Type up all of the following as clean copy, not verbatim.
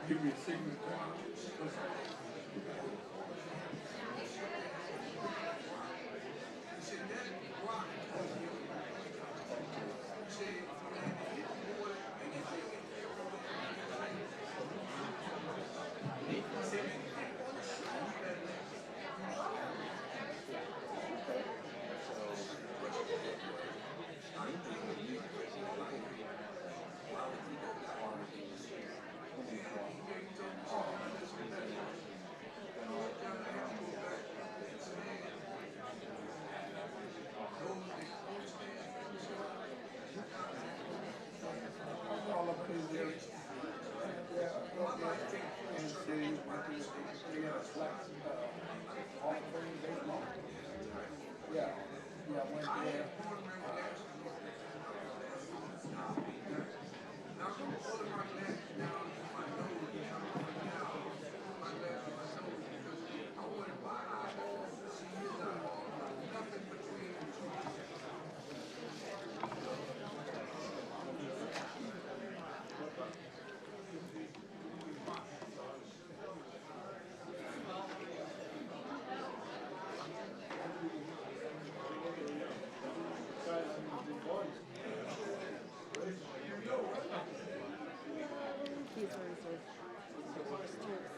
Give me a signal. All up in these areas. And cities went to they had a slack off of baseball. Yeah, yeah, went there.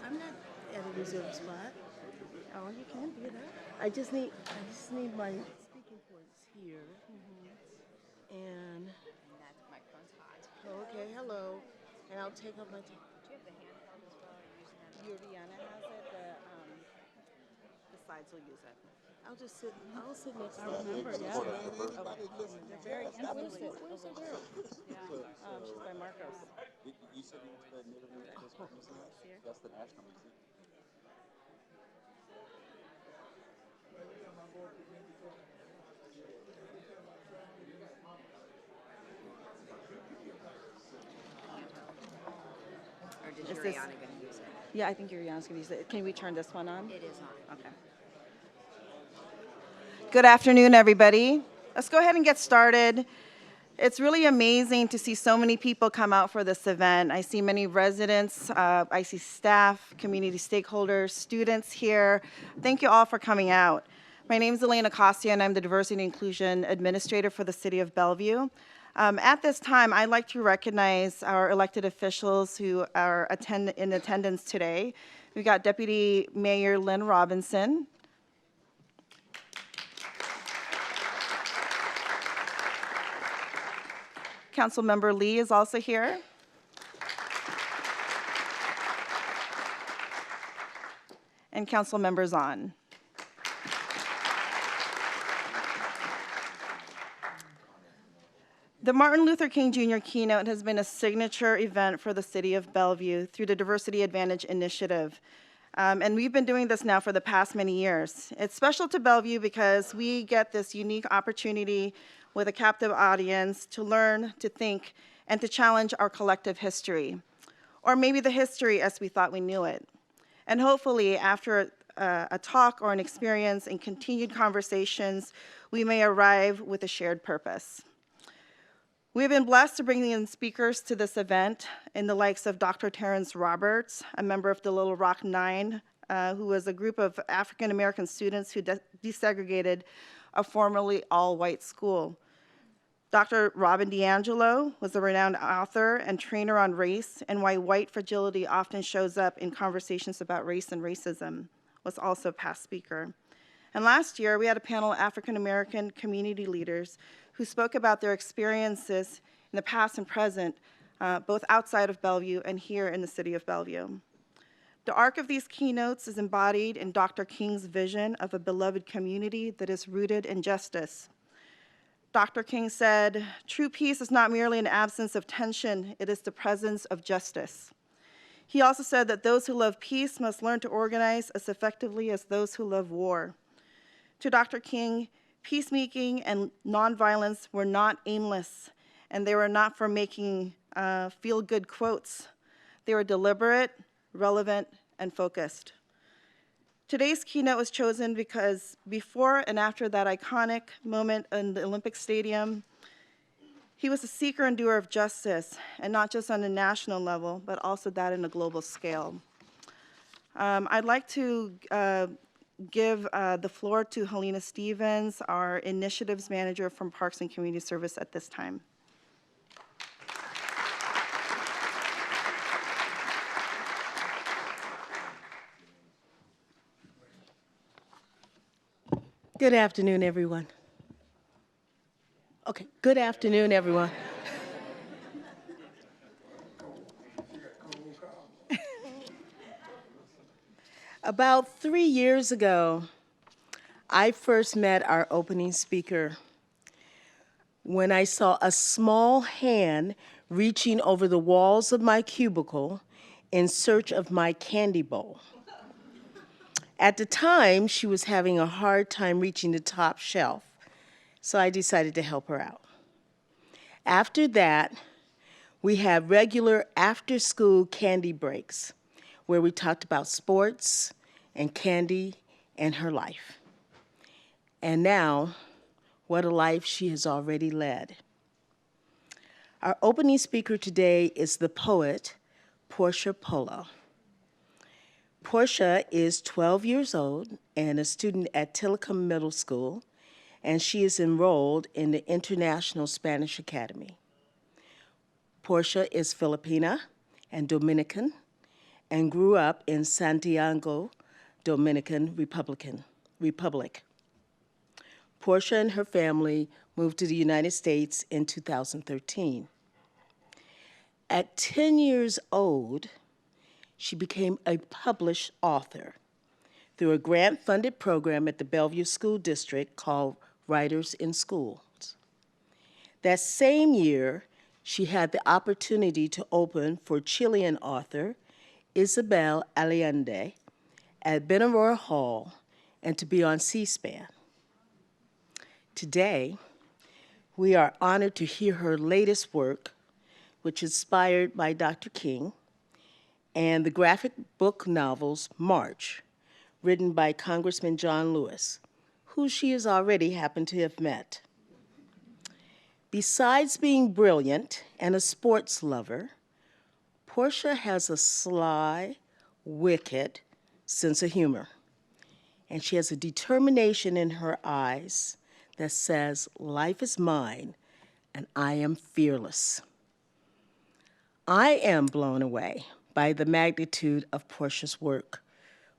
I'm not at a reserved spot. Oh, you can be there. I just need my speaking points here. And That microphone's hot. okay, hello. And I'll take off my. Do you have the handheld as well, or using that? Rihanna has it. The slides will use it. I'll just sit. I'll sit next to her. I remember, yeah. They're very influential. Where's the girl? She's by Marcos. You said you went to the Native American History Museum? That's the National Museum. Or did Is Rihanna this- going to use it? Yeah, I think Rihanna's gonna use it. Can we turn this one on? It is on. Okay. Good afternoon, everybody. Let's go ahead and get started. It's really amazing to see so many people come out for this event. I see many residents, I see staff, community stakeholders, students here. Thank you all for coming out. My name is Elena Costia, and I'm the Diversity and Inclusion Administrator for the City of Bellevue. At this time, I'd like to recognize our elected officials who are in attendance today. We've got Deputy Mayor Lynn Robinson. Councilmember Lee is also here. And Councilmember Zahn. The Martin Luther King Jr. keynote has been a signature event for the City of Bellevue through the Diversity Advantage Initiative. And we've been doing this now for the past many years. It's special to Bellevue because we get this unique opportunity with a captive audience to learn, to think, and to challenge our collective history, or maybe the history as we thought we knew it. And hopefully, after a talk or an experience and continued conversations, we may arrive with a shared purpose. We've been blessed to bring in speakers to this event in the likes of Dr. Terrence Roberts, a member of the Little Rock Nine, who was a group of African-American students who desegregated a formerly all-white school. Dr. Robin DiAngelo was a renowned author and trainer on race and why white fragility often shows up in conversations about race and racism, was also a past speaker. And last year, we had a panel of African-American community leaders who spoke about their experiences in the past and present, both outside of Bellevue and here in the city of Bellevue. The arc of these keynotes is embodied in Dr. King's vision of a beloved community that is rooted in justice. Dr. King said, "True peace is not merely an absence of tension, it is the presence of justice." He also said that those who love peace must learn to organize as effectively as those who love war. To Dr. King, peacemaking and nonviolence were not aimless, and they were not for making feel-good quotes. They were deliberate, relevant, and focused. Today's keynote was chosen because before and after that iconic moment in the Olympic Stadium, he was a seeker and doer of justice, and not just on a national level, but also that in a global scale. I'd like to give the floor to Helena Stevens, our initiatives manager from Parks and Community Service at this time. Good afternoon, everyone. Okay, good afternoon, everyone. About 3 years ago, I first met our opening speaker when I saw a small hand reaching over the walls of my cubicle in search of my candy bowl. At the time, she was having a hard time reaching the top shelf, so I decided to help her out. After that, we had regular after-school candy breaks where we talked about sports and candy and her life. And now, what a life she has already led. Our opening speaker today is the poet, Portia Polo. Portia is 12 years old and a student at Tillicum Middle School, and she is enrolled in the International Spanish Academy. Portia is Filipina and Dominican and grew up in Santiago, Dominican Republic. Portia and her family moved to the United States in 2013. At 10 years old, she became a published author through a grant-funded program at the Bellevue School District called Writers in Schools. That same year, she had the opportunity to open for Chilean author Isabel Allende at Benamor Hall and to be on C-SPAN. Today, we are honored to hear her latest work, which is inspired by Dr. King, and the graphic book novels March, written by Congressman John Lewis, who she has already happened to have met. Besides being brilliant and a sports lover, Portia has a sly, wicked sense of humor, and she has a determination in her eyes that says, "Life is mine, and I am fearless." I am blown away by the magnitude of Portia's work,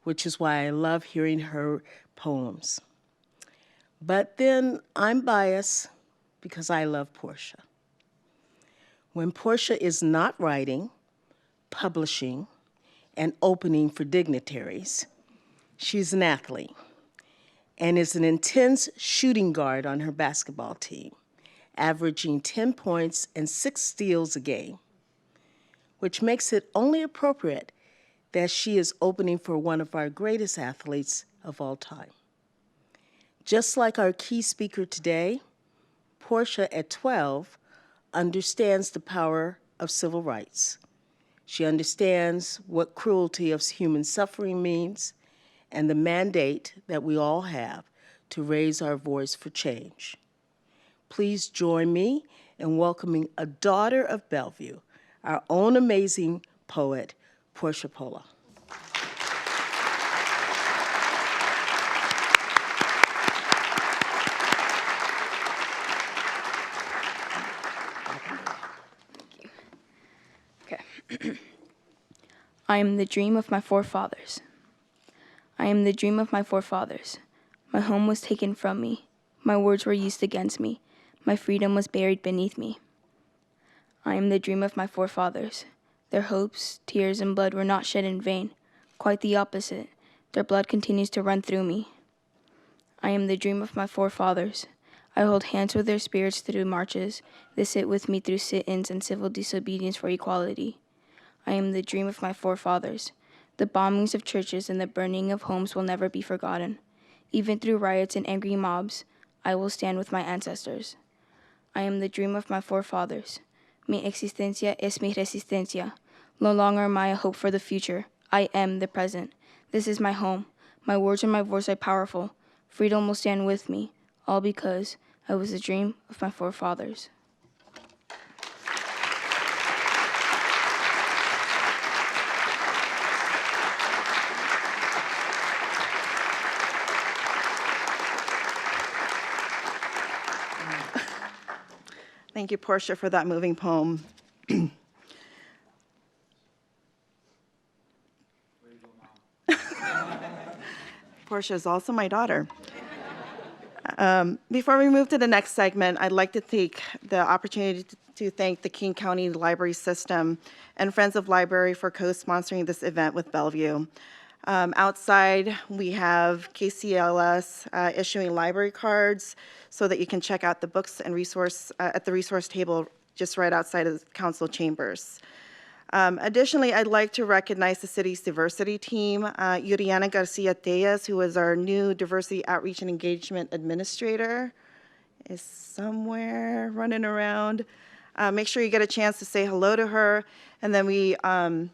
which is why I love hearing her poems. But then I'm biased because I love Portia. When Portia is not writing, publishing, and opening for dignitaries, she's an athlete and is an intense shooting guard on her basketball team, averaging 10 points and 6 steals a game, which makes it only appropriate that she is opening for one of our greatest athletes of all time. Just like our key speaker today, Portia, at 12, understands the power of civil rights. She understands what cruelty of human suffering means and the mandate that we all have to raise our voice for change. Please join me in welcoming a daughter of Bellevue, our own amazing poet, Portia Polo. Okay. I am the dream of my forefathers. I am the dream of my forefathers. My home was taken from me. My words were used against me. My freedom was buried beneath me. I am the dream of my forefathers. Their hopes, tears, and blood were not shed in vain. Quite the opposite. Their blood continues to run through me. I am the dream of my forefathers. I hold hands with their spirits through marches. They sit with me through sit-ins and civil disobedience for equality. I am the dream of my forefathers. The bombings of churches and the burning of homes will never be forgotten. Even through riots and angry mobs, I will stand with my ancestors. I am the dream of my forefathers. Mi existencia es mi resistencia. No longer am I a hope for the future. I am the present. This is my home. My words and my voice are powerful. Freedom will stand with me, all because I was the dream of my forefathers. Thank you, Portia, for that moving poem. Portia is also my daughter. Before we move to the next segment, I'd like to take the opportunity to thank the King County Library System and Friends of Library for co-sponsoring this event with Bellevue. Outside, we have KCLS issuing library cards so that you can check out the books and resource at the resource table just right outside of the council chambers. Additionally, I'd like to recognize the city's diversity team, Yuriana Garcia-Tejas, who is our new Diversity Outreach and Engagement Administrator, is somewhere running around. Make sure you get a chance to say hello to her. And then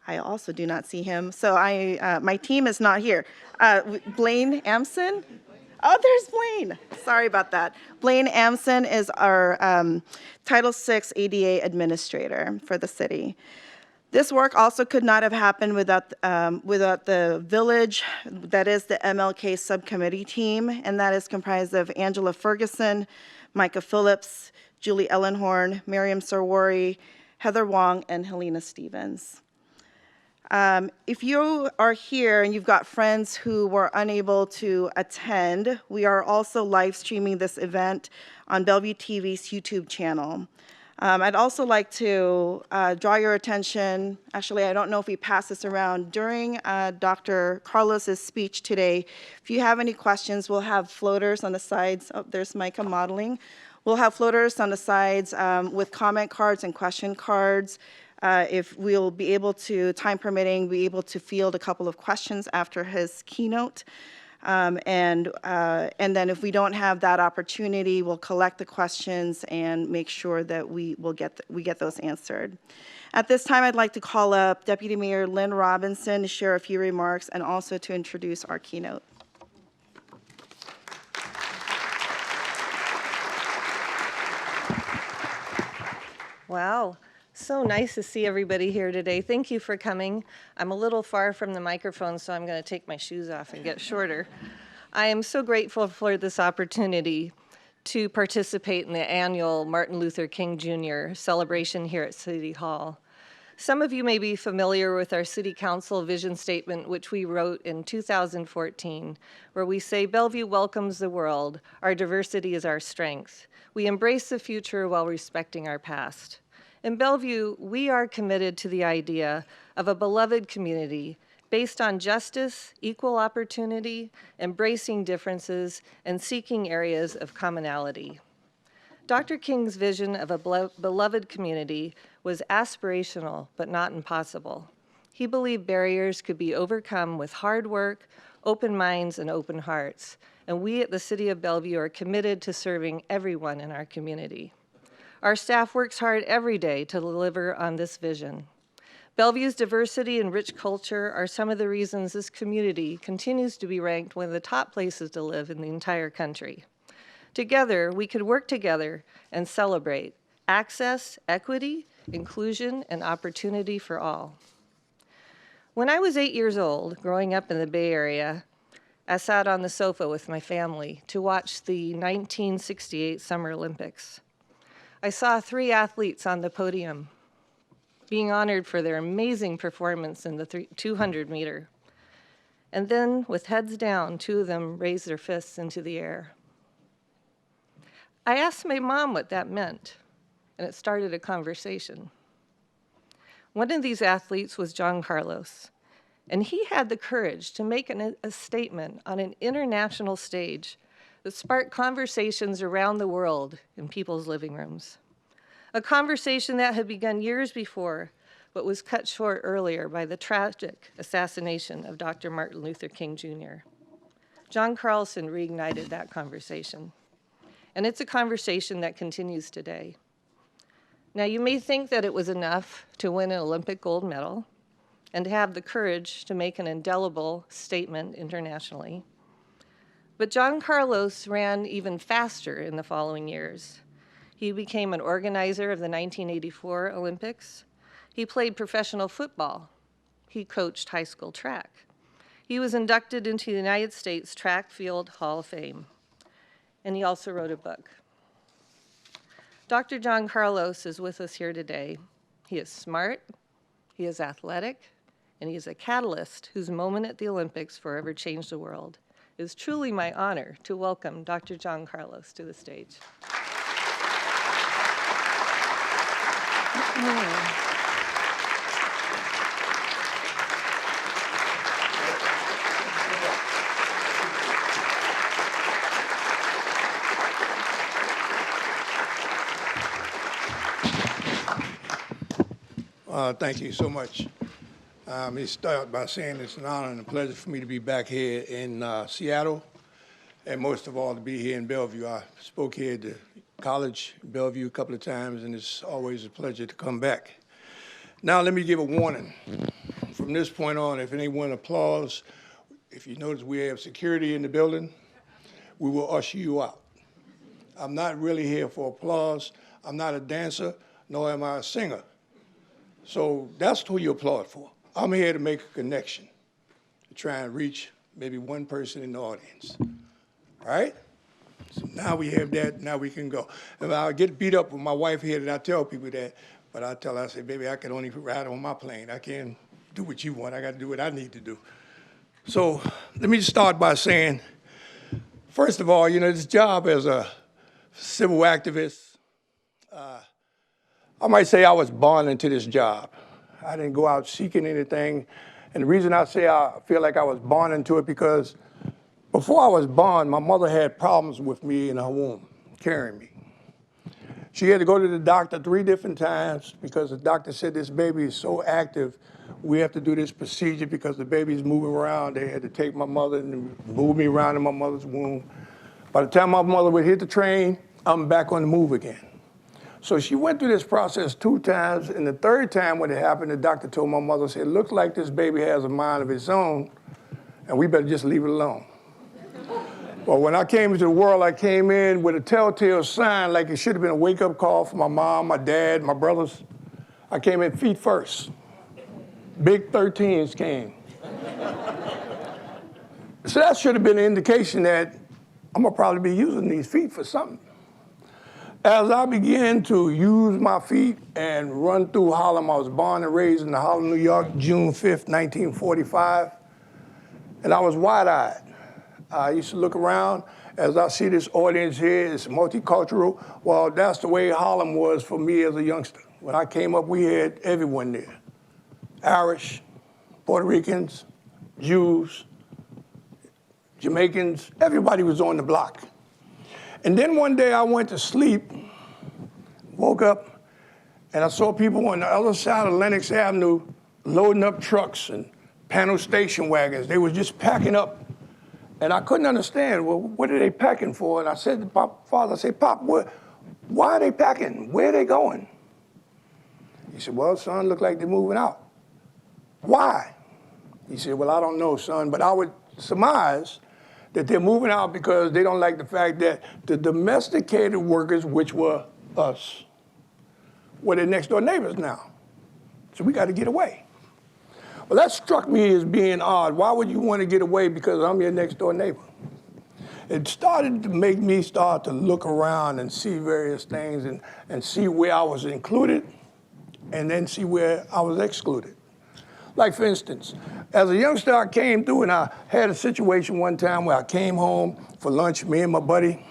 I also do not see him, so my team is not here. Blaine Amson? Oh, there's Blaine. Sorry about that. Blaine Amson is our Title VI ADA administrator for the city. This work also could not have happened without the village, that is the MLK subcommittee team, and that is comprised of Angela Ferguson, Micah Phillips, Julie Ellenhorn, Miriam Sarwari, Heather Wong, and Helena Stevens. If you are here and you've got friends who were unable to attend, we are also live streaming this event on Bellevue TV's YouTube channel. I'd also like to draw your attention, actually I don't know if we pass this around, during Dr. Carlos's speech today, if you have any questions, we'll have floaters on the sides. Oh, there's Micah modeling. We'll have floaters on the sides with comment cards and question cards. If we'll be able to, time permitting, be able to field a couple of questions after his keynote. And then if we don't have that opportunity, we'll collect the questions and make sure that we get those answered. At this time, I'd like to call up Deputy Mayor Lynn Robinson to share a few remarks and also to introduce our keynote. Wow, so nice to see everybody here today. Thank you for coming. I'm a little far from the microphone, so I'm going to take my shoes off and get shorter. I am so grateful for this opportunity to participate in the annual Martin Luther King Jr. celebration here at City Hall. Some of you may be familiar with our City Council vision statement, which we wrote in 2014, where we say, Bellevue welcomes the world. Our diversity is our strength. We embrace the future while respecting our past. In Bellevue, we are committed to the idea of a beloved community based on justice, equal opportunity, embracing differences, and seeking areas of commonality. Dr. King's vision of a beloved community was aspirational, but not impossible. He believed barriers could be overcome with hard work, open minds, and open hearts. And we at the City of Bellevue are committed to serving everyone in our community. Our staff works hard every day to deliver on this vision. Bellevue's diversity and rich culture are some of the reasons this community continues to be ranked one of the top places to live in the entire country. Together, we could work together and celebrate access, equity, inclusion, and opportunity for all. When I was 8 years old, growing up in the Bay Area, I sat on the sofa with my family to watch the 1968 Summer Olympics. I saw 3 athletes on the podium being honored for their amazing performance in the 200 meter. And then, with heads down, 2 of them raised their fists into the air. I asked my mom what that meant, and it started a conversation. One of these athletes was John Carlos, and he had the courage to make a statement on an international stage that sparked conversations around the world in people's living rooms. A conversation that had begun years before, but was cut short earlier by the tragic assassination of Dr. Martin Luther King Jr. John Carlson reignited that conversation, and it's a conversation that continues today. Now, you may think that it was enough to win an Olympic gold medal and to have the courage to make an indelible statement internationally. But John Carlos ran even faster in the following years. He became an organizer of the 1984 Olympics. He played professional football. He coached high school track. He was inducted into the United States Track Field Hall of Fame. And he also wrote a book. Dr. John Carlos is with us here today. He is smart, he is athletic, and he is a catalyst whose moment at the Olympics forever changed the world. It is truly my honor to welcome Dr. John Carlos to the stage. Thank you so much. Let me start by saying it's an honor and a pleasure for me to be back here in Seattle, and most of all to be here in Bellevue. I spoke here at the college, Bellevue, a couple of times, and it's always a pleasure to come back. Now let me give a warning. From this point on, if anyone applauds, if you notice we have security in the building, we will usher you out. I'm not really here for applause. I'm not a dancer, nor am I a singer. So that's who you applaud for. I'm here to make a connection, to try and reach maybe one person in the audience. All right? So now we have that, now we can go. And I get beat up with my wife here, and I tell people that, but I tell her, I say, baby, I can only ride on my plane. I can't do what you want. I got to do what I need to do. So let me start by saying, first of all, this job as a civil activist, I might say I was born into this job. I didn't go out seeking anything. And the reason I say I feel like I was born into it because before I was born, my mother had problems with me in her womb, carrying me. She had to go to the doctor 3 different times because the doctor said this baby is so active, we have to do this procedure because the baby's moving around. They had to take my mother and move me around in my mother's womb. By the time my mother would hit the train, I'm back on the move again. So she went through this process 2 times, and the 3rd time when it happened, the doctor told my mother, said, it looks like this baby has a mind of its own, and we better just leave it alone. Well, when I came into the world, I came in with a telltale sign like it should have been a wake-up call for my mom, my dad, my brothers. I came in feet first. Big 13s came. So that should have been an indication that I'm gonna probably be using these feet for something. As I began to use my feet and run through Harlem, I was born and raised in Harlem, New York, June 5th, 1945, and I was wide-eyed. I used to look around as I see this audience here, it's multicultural. Well, that's the way Harlem was for me as a youngster. When I came up, we had everyone there. Irish, Puerto Ricans, Jews, Jamaicans, everybody was on the block. And then one day I went to sleep, woke up, and I saw people on the other side of Lenox Avenue loading up trucks and panel station wagons. They were just packing up. And I couldn't understand, well, what are they packing for? And I said to Pop, Father, I said, Pop, why are they packing? Where are they going? He said, well, son, look like they're moving out. Why? He said, well, I don't know, son, but I would surmise that they're moving out because they don't like the fact that the domesticated workers, which were us, were their next door neighbors now. So we got to get away. Well, that struck me as being odd. Why would you want to get away because I'm your next door neighbor? It started to make me start to look around and see various things and see where I was included and then see where I was excluded. Like, for instance, as a youngster, I came through and I had a situation one time where I came home for lunch, me and my buddy,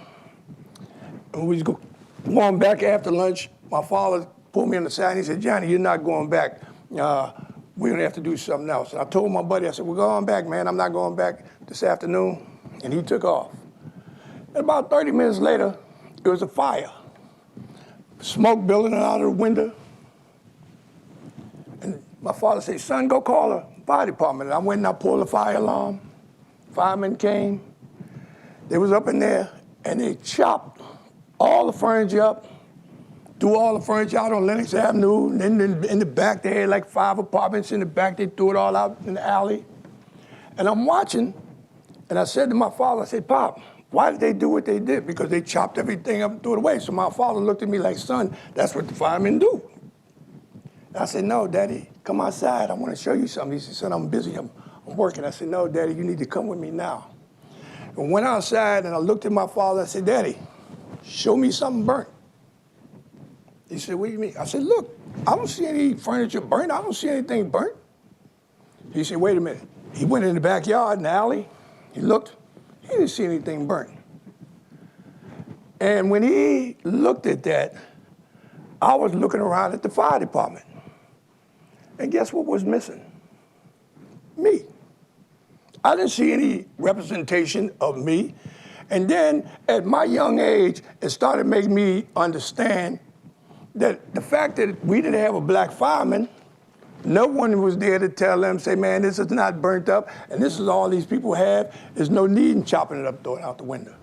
and we was going back after lunch. My father pulled me on the side and he said, Johnny, you're not going back. We're gonna have to do something else. And I told my buddy, I said, we're going back, man. I'm not going back this afternoon. And he took off. And about 30 minutes later, there was a fire. Smoke billowing out of the window. And my father said, son, go call the fire department. And I went and I pulled the fire alarm. Firemen came. They was up in there and they chopped all the furniture up threw all the furniture out on Lenox Avenue, and then in the back they had like 5 apartments in the back. They threw it all out in the alley. And I'm watching, and I said to my father, I said, Pop, why did they do what they did? Because they chopped everything up and threw it away. So my father looked at me like, son, that's what the firemen do. I said, no, Daddy, come outside. I want to show you something. He said, son, I'm busy. I'm working. I said, no, Daddy, you need to come with me now. And went outside, and I looked at my father. I said, Daddy, show me something burnt. He said, what do you mean? I said, look, I don't see any furniture burnt. I don't see anything burnt. He said, wait a minute. He went in the backyard, in the alley. He looked. He didn't see anything burnt. And when he looked at that, I was looking around at the fire department. And guess what was missing? Me. I didn't see any representation of me. And then at my young age, it started making me understand that the fact that we didn't have a black fireman, no one was there to tell them, say, man, this is not burnt up, and this is all these people have. There's no need in chopping it up, throwing it out the window.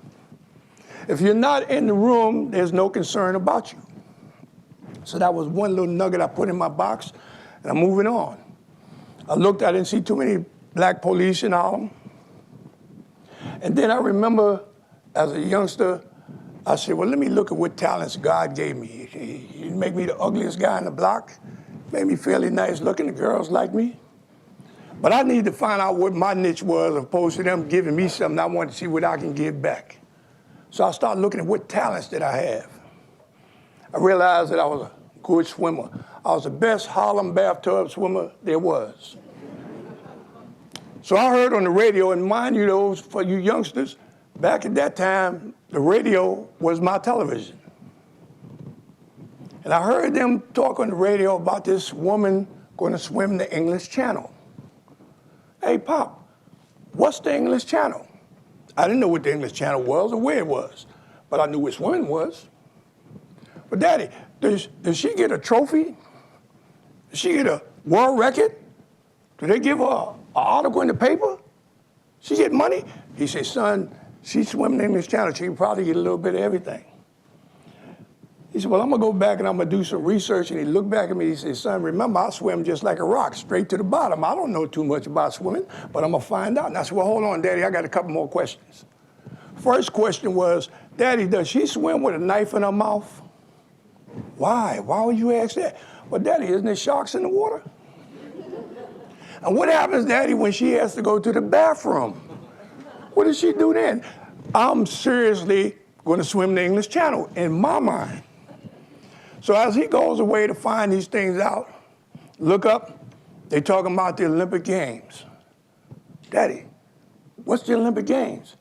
If you're not in the room, there's no concern about you. So that was one little nugget I put in my box, and I'm moving on. I looked, I didn't see too many black police in Harlem. And then I remember as a youngster, I said, well, let me look at what talents God gave me. He didn't make me the ugliest guy in the block. Made me fairly nice looking, the girls liked me. But I needed to find out what my niche was, as opposed to them giving me something. I wanted to see what I can give back. So I started looking at what talents did I have. I realized that I was a good swimmer. I was the best Harlem bathtub swimmer there was. So I heard on the radio, and mind you, those for you youngsters, back at that time, the radio was my television. And I heard them talk on the radio about this woman going to swim the English Channel. Hey, Pop, what's the English Channel? I didn't know what the English Channel was or where it was, but I knew what swimming was. But Daddy, does she get a trophy? Does she get a world record? Do they give her an article in the paper? She get money? He said, son, she's swimming the English Channel. She can probably get a little bit of everything. He said, well, I'm going to go back and I'm going to do some research. And he looked back at me. He said, son, remember, I swim just like a rock, straight to the bottom. I don't know too much about swimming, but I'm going to find out. And I said, well, hold on, Daddy. I got a couple more questions. First question was, Daddy, does she swim with a knife in her mouth? Why? Why would you ask that? Well, Daddy, isn't there sharks in the water? And what happens, Daddy, when she has to go to the bathroom? What does she do then? I'm seriously going to swim the English Channel, in my mind. So as he goes away to find these things out, look up, they talking about the Olympic Games. Daddy, what's the Olympic Games?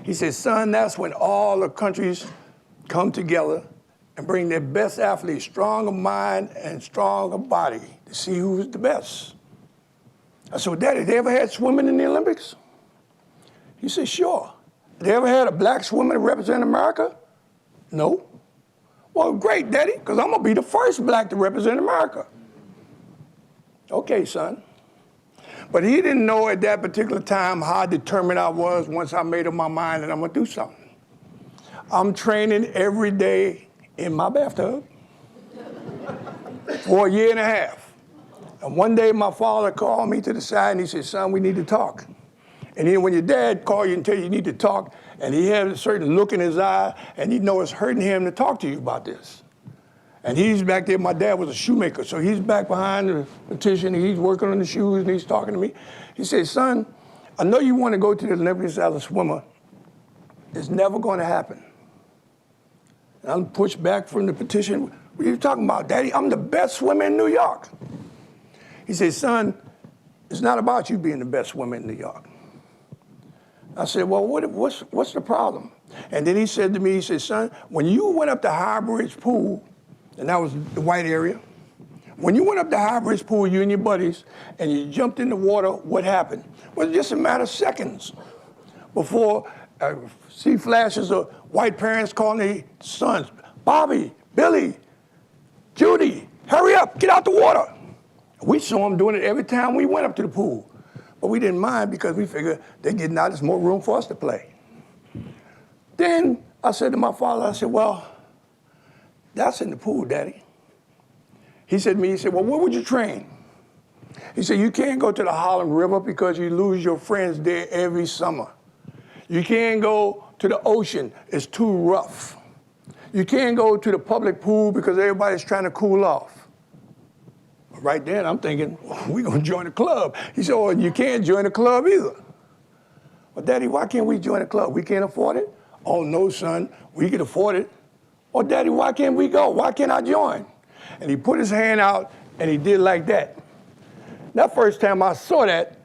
He says, son, that's when all the countries come together and bring their best athletes, strong of mind and strong of body, to see who's the best. I said, well, Daddy, they ever had swimming in the Olympics? He said, sure. They ever had a black swimmer to represent America? No. Well, great, Daddy, because I'm going to be the first black to represent America. Okay, son. But he didn't know at that particular time how determined I was once I made up my mind that I'm going to do something. I'm training every day in my bathtub for a year and a half. And one day my father called me to the side and he said, son, we need to talk. And then when your dad calls you and tells you need to talk, and he has a certain look in his eye, and you know it's hurting him to talk to you about this. And he's back there, my dad was a shoemaker, so he's back behind the petition, and he's working on the shoes, and he's talking to me. He says, son, I know you want to go to the Olympics as a swimmer. It's never going to happen. And I'm pushed back from the petition. What are you talking about, Daddy? I'm the best swimmer in New York. He says, son, it's not about you being the best swimmer in New York. I said, well, what's the problem? And then he said to me, he said, son, when you went up to High Bridge Pool, and that was the white area, when you went up to High Bridge Pool, you and your buddies, and you jumped in the water, what happened? Well, just a matter of seconds before I see flashes of white parents calling their sons, Bobby, Billy, Judy, hurry up, get out the water. We saw them doing it every time we went up to the pool. But we didn't mind because we figured they're getting out, there's more room for us to play. Then I said to my father, I said, well, That's in the pool, Daddy. He said to me, he said, well, where would you train? He said, you can't go to the Harlem River because you lose your friends there every summer. You can't go to the ocean, it's too rough. You can't go to the public pool because everybody's trying to cool off. Right then, I'm thinking, we're going to join a club. He said, oh, you can't join a club either. Well, Daddy, why can't we join a club? We can't afford it? Oh, no, son, we can afford it. Oh, Daddy, why can't we go? Why can't I join? And he put his hand out, and he did like that. That first time I saw that,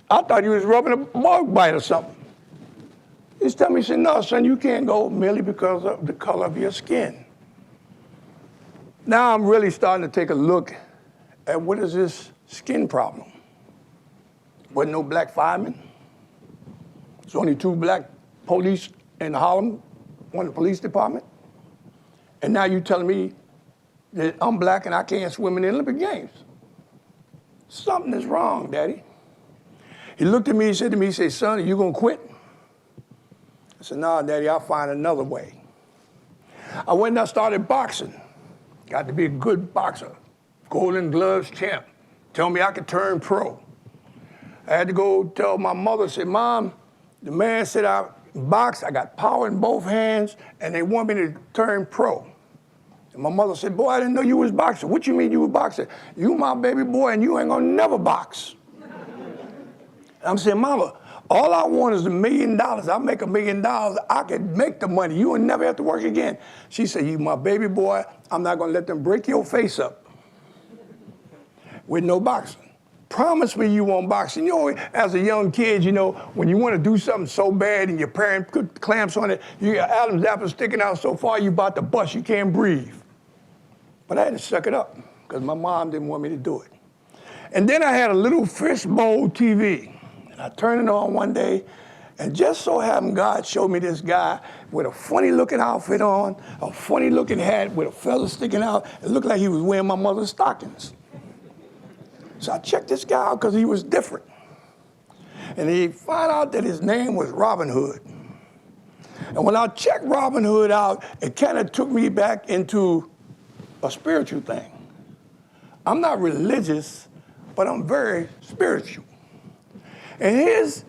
I thought he was rubbing a bug bite or something. He told me, he said, no, son, you can't go merely because of the color of your skin. Now I'm really starting to take a look at what is this skin problem. Wasn't no black firemen. There's only 2 black police in Harlem, one in the police department. And now you telling me that I'm black and I can't swim in the Olympic Games. Something is wrong, Daddy. He looked at me, he said to me, he said, son, are you gonna quit? I said, no, Daddy, I'll find another way. I went and I started boxing. Got to be a good boxer. Golden Gloves champ. Tell me I could turn pro. I had to go tell my mother, say, Mom, the man said I box, I got power in both hands, and they want me to turn pro. And my mother said, boy, I didn't know you was boxing. What you mean you was boxing? You my baby boy, and you ain't gonna never box. I'm saying, Mama, all I want is $1 million. I make $1 million, I can make the money. You will never have to work again. She said, you my baby boy, I'm not gonna let them break your face up with no boxing. Promise me you won't box. You know, as a young kid, you know, when you want to do something so bad and your parent put clamps on it, you got Adam's apple sticking out so far you about to bust, you can't breathe. But I had to suck it up because my mom didn't want me to do it. And then I had a little fishbowl TV. And I turned it on one day, and just so happened God showed me this guy with a funny looking outfit on, a funny looking hat with a feather sticking out. It looked like he was wearing my mother's stockings. So I checked this guy out because he was different. And he found out that his name was Robin Hood. And when I checked Robin Hood out, it kind of took me back into a spiritual thing. I'm not religious, but I'm very spiritual. And his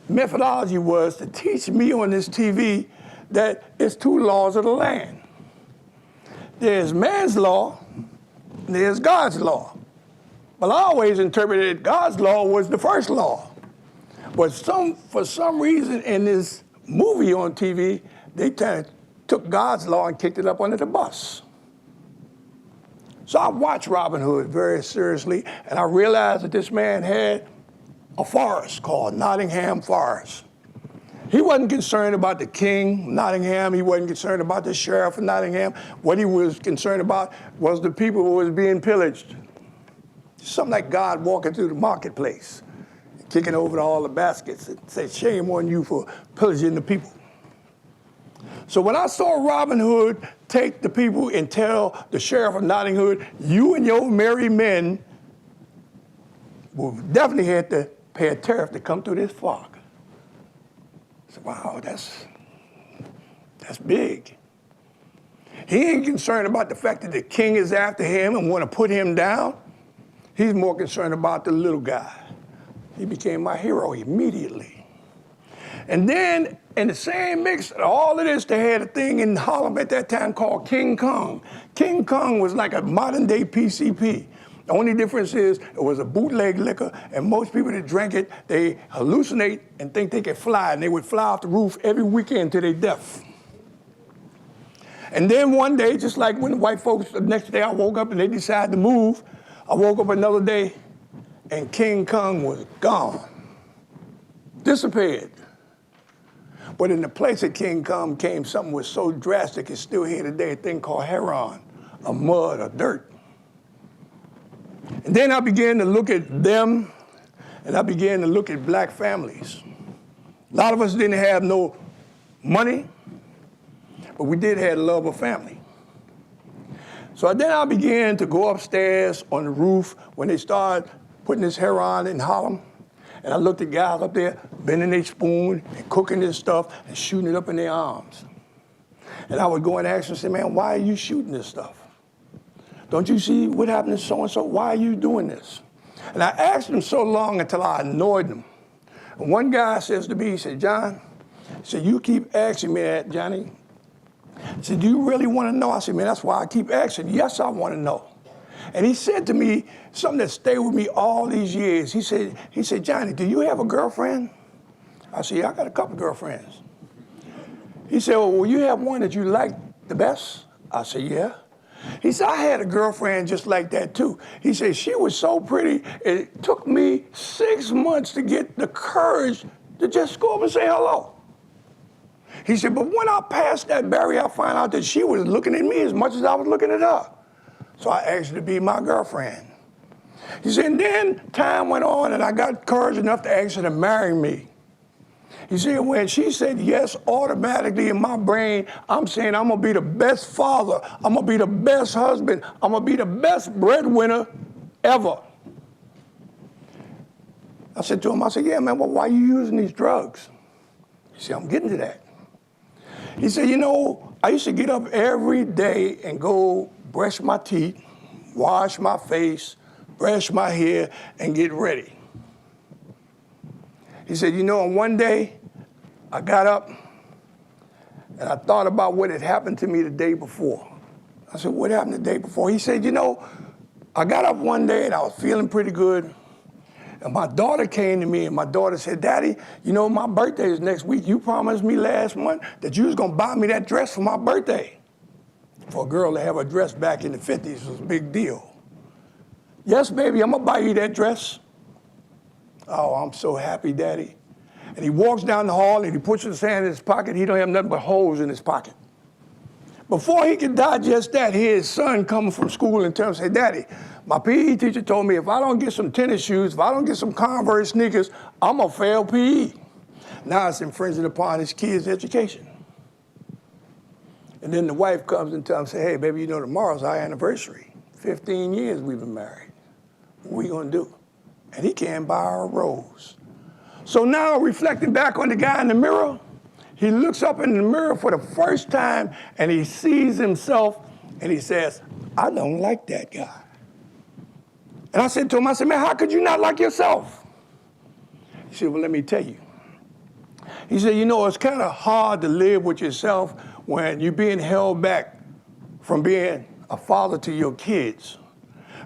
methodology was to teach me on this TV that it's 2 laws of the land. There's man's law, and there's God's law. Well, I always interpreted God's law was the first law. But for some reason in this movie on TV, they kind of took God's law and kicked it up under the bus. So I watched Robin Hood very seriously, and I realized that this man had a forest called Nottingham Forest. He wasn't concerned about the king of Nottingham. He wasn't concerned about the sheriff of Nottingham. What he was concerned about was the people who was being pillaged. Something like God walking through the marketplace, kicking over all the baskets and say, shame on you for pillaging the people. So when I saw Robin Hood take the people and tell the sheriff of Nottingham, you and your merry men will definitely have to pay a tariff to come through this fog. I said, wow, that's big. He ain't concerned about the fact that the king is after him and want to put him down. He's more concerned about the little guy. He became my hero immediately. And then in the same mix, all of this, they had a thing in Harlem at that time called King Kong. King Kong was like a modern day PCP. The only difference is it was a bootleg liquor, and most people that drank it, they hallucinate and think they can fly, and they would fly off the roof every weekend till they deaf. And then one day, just like when the white folks, the next day I woke up and they decided to move, I woke up another day and King Kong was gone, disappeared. But in the place of King Kong came something was so drastic, it's still here today, a thing called heron, or mud, or dirt. And then I began to look at them, and I began to look at black families. A lot of us didn't have no money, but we did have love of family. So then I began to go upstairs on the roof when they started putting this heron in Harlem. And I looked at guys up there bending their spoon and cooking this stuff and shooting it up in their arms. And I would go and ask him, say, man, why are you shooting this stuff? Don't you see what happened to so-and-so? Why are you doing this? And I asked him so long until I annoyed him. And one guy says to me, he said, John, he said, you keep asking me that, Johnny. He said, do you really want to know? I said, man, that's why I keep asking. Yes, I want to know. And he said to me something that stayed with me all these years. He said, Johnny, do you have a girlfriend? I said, yeah, I got a couple girlfriends. He said, well, will you have one that you like the best? I said, yeah. He said, I had a girlfriend just like that too. He said, she was so pretty, it took me 6 months to get the courage to just go up and say hello. He said, but when I passed that barrier, I found out that she was looking at me as much as I was looking at her. So I asked her to be my girlfriend. He said, and then time went on and I got courage enough to ask her to marry me. He said, when she said yes, automatically in my brain, I'm saying I'm gonna be the best father, I'm gonna be the best husband, I'm gonna be the best breadwinner ever. I said to him, I said, yeah, man, well, why are you using these drugs? He said, I'm getting to that. He said, you know, I used to get up every day and go brush my teeth, wash my face, brush my hair, and get ready. He said, you know, and one day I got up and I thought about what had happened to me the day before. I said, what happened the day before? He said, you know, I got up one day and I was feeling pretty good. And my daughter came to me and my daughter said, Daddy, you know, my birthday is next week. You promised me last month that you was gonna buy me that dress for my birthday. For a girl to have a dress back in the 50s was a big deal. Yes, baby, I'm gonna buy you that dress. Oh, I'm so happy, Daddy. And he walks down the hall and he puts his hand in his pocket. He don't have nothing but holes in his pocket. Before he could digest that, his son coming from school and tells him, say, Daddy, my PE teacher told me if I don't get some tennis shoes, if I don't get some Converse sneakers, I'm gonna fail PE. Now it's infringing upon his kid's education. And then the wife comes and tells him, say, hey, baby, you know, tomorrow's our anniversary. 15 years we've been married. What are we gonna do? And he can't buy her a rose. So now, reflecting back on the guy in the mirror, he looks up in the mirror for the first time and he sees himself and he says, I don't like that guy. And I said to him, I said, man, how could you not like yourself? He said, well, let me tell you. He said, you know, it's kind of hard to live with yourself when you're being held back from being a father to your kids.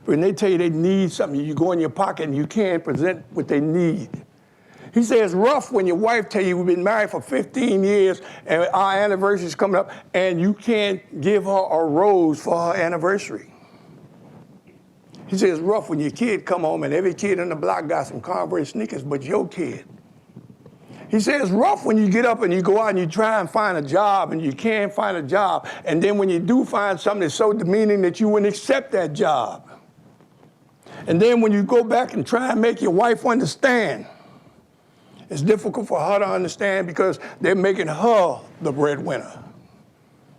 When they tell you they need something, you go in your pocket and you can't present what they need. He says it's rough when your wife tell you we've been married for 15 years and our anniversary is coming up and you can't give her a rose for her anniversary. He says it's rough when your kid come home and every kid on the block got some Converse sneakers but your kid. He says it's rough when you get up and you go out and you try and find a job and you can't find a job. And then when you do find something that's so demeaning that you wouldn't accept that job. And then when you go back and try and make your wife understand, it's difficult for her to understand because they're making her the breadwinner.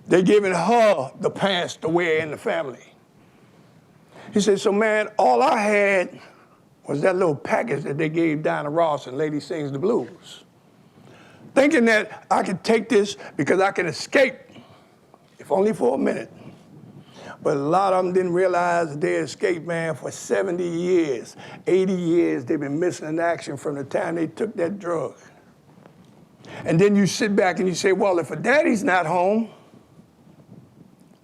They're giving her the pants to wear in the family. He said, so man, all I had was that little package that they gave Dinah Ross and Lady Sings the Blues. Thinking that I could take this because I can escape, if only for a minute. But a lot of them didn't realize that they escaped, man, for 70 years, 80 years. They've been missing in action from the time they took that drug. And then you sit back and you say, well, if a daddy's not home,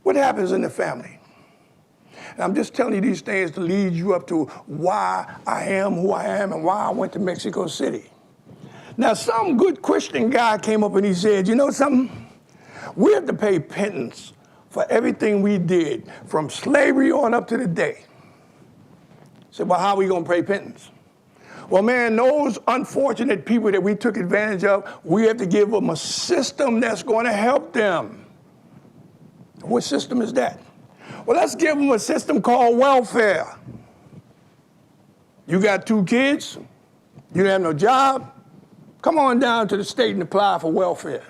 what happens in the family? And I'm just telling you these things to lead you up to why I am who I am and why I went to Mexico City. Now, some good Christian guy came up and he said, you know something? We have to pay penance for everything we did from slavery on up to the day. I said, well, how are we going to pay penance? Well, man, those unfortunate people that we took advantage of, we have to give them a system that's going to help them. What system is that? Well, let's give them a system called welfare. You got 2 kids, you don't have no job, come on down to the state and apply for welfare.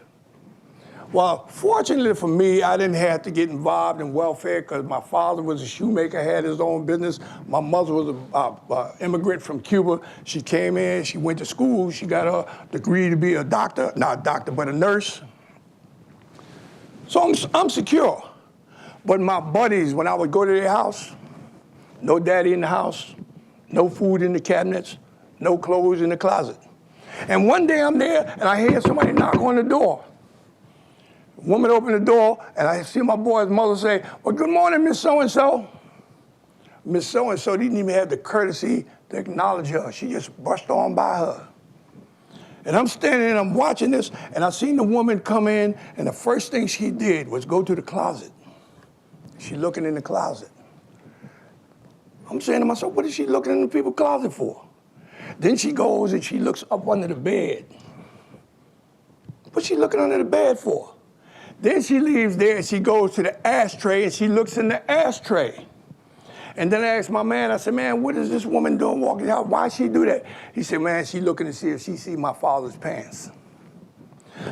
Well, fortunately for me, I didn't have to get involved in welfare because my father was a shoemaker, had his own business. My mother was an immigrant from Cuba. She came in, she went to school, she got her degree to be a doctor, not a doctor, but a nurse. So I'm secure. But my buddies, when I would go to their house, no daddy in the house, no food in the cabinets, no clothes in the closet. And one day I'm there and I hear somebody knock on the door. A woman opened the door and I see my boy's mother say, well, good morning, Miss So-and-so. Miss So-and-so didn't even have the courtesy to acknowledge her. She just brushed on by her. And I'm standing and I'm watching this and I seen the woman come in and the first thing she did was go to the closet. She's looking in the closet. I'm saying to myself, what is she looking in the people's closet for? Then she goes and she looks up under the bed. What's she looking under the bed for? Then she leaves there and she goes to the ashtray and she looks in the ashtray. And then I asked my man, I said, man, what is this woman doing walking out? Why she do that? He said, man, she looking to see if she see my father's pants.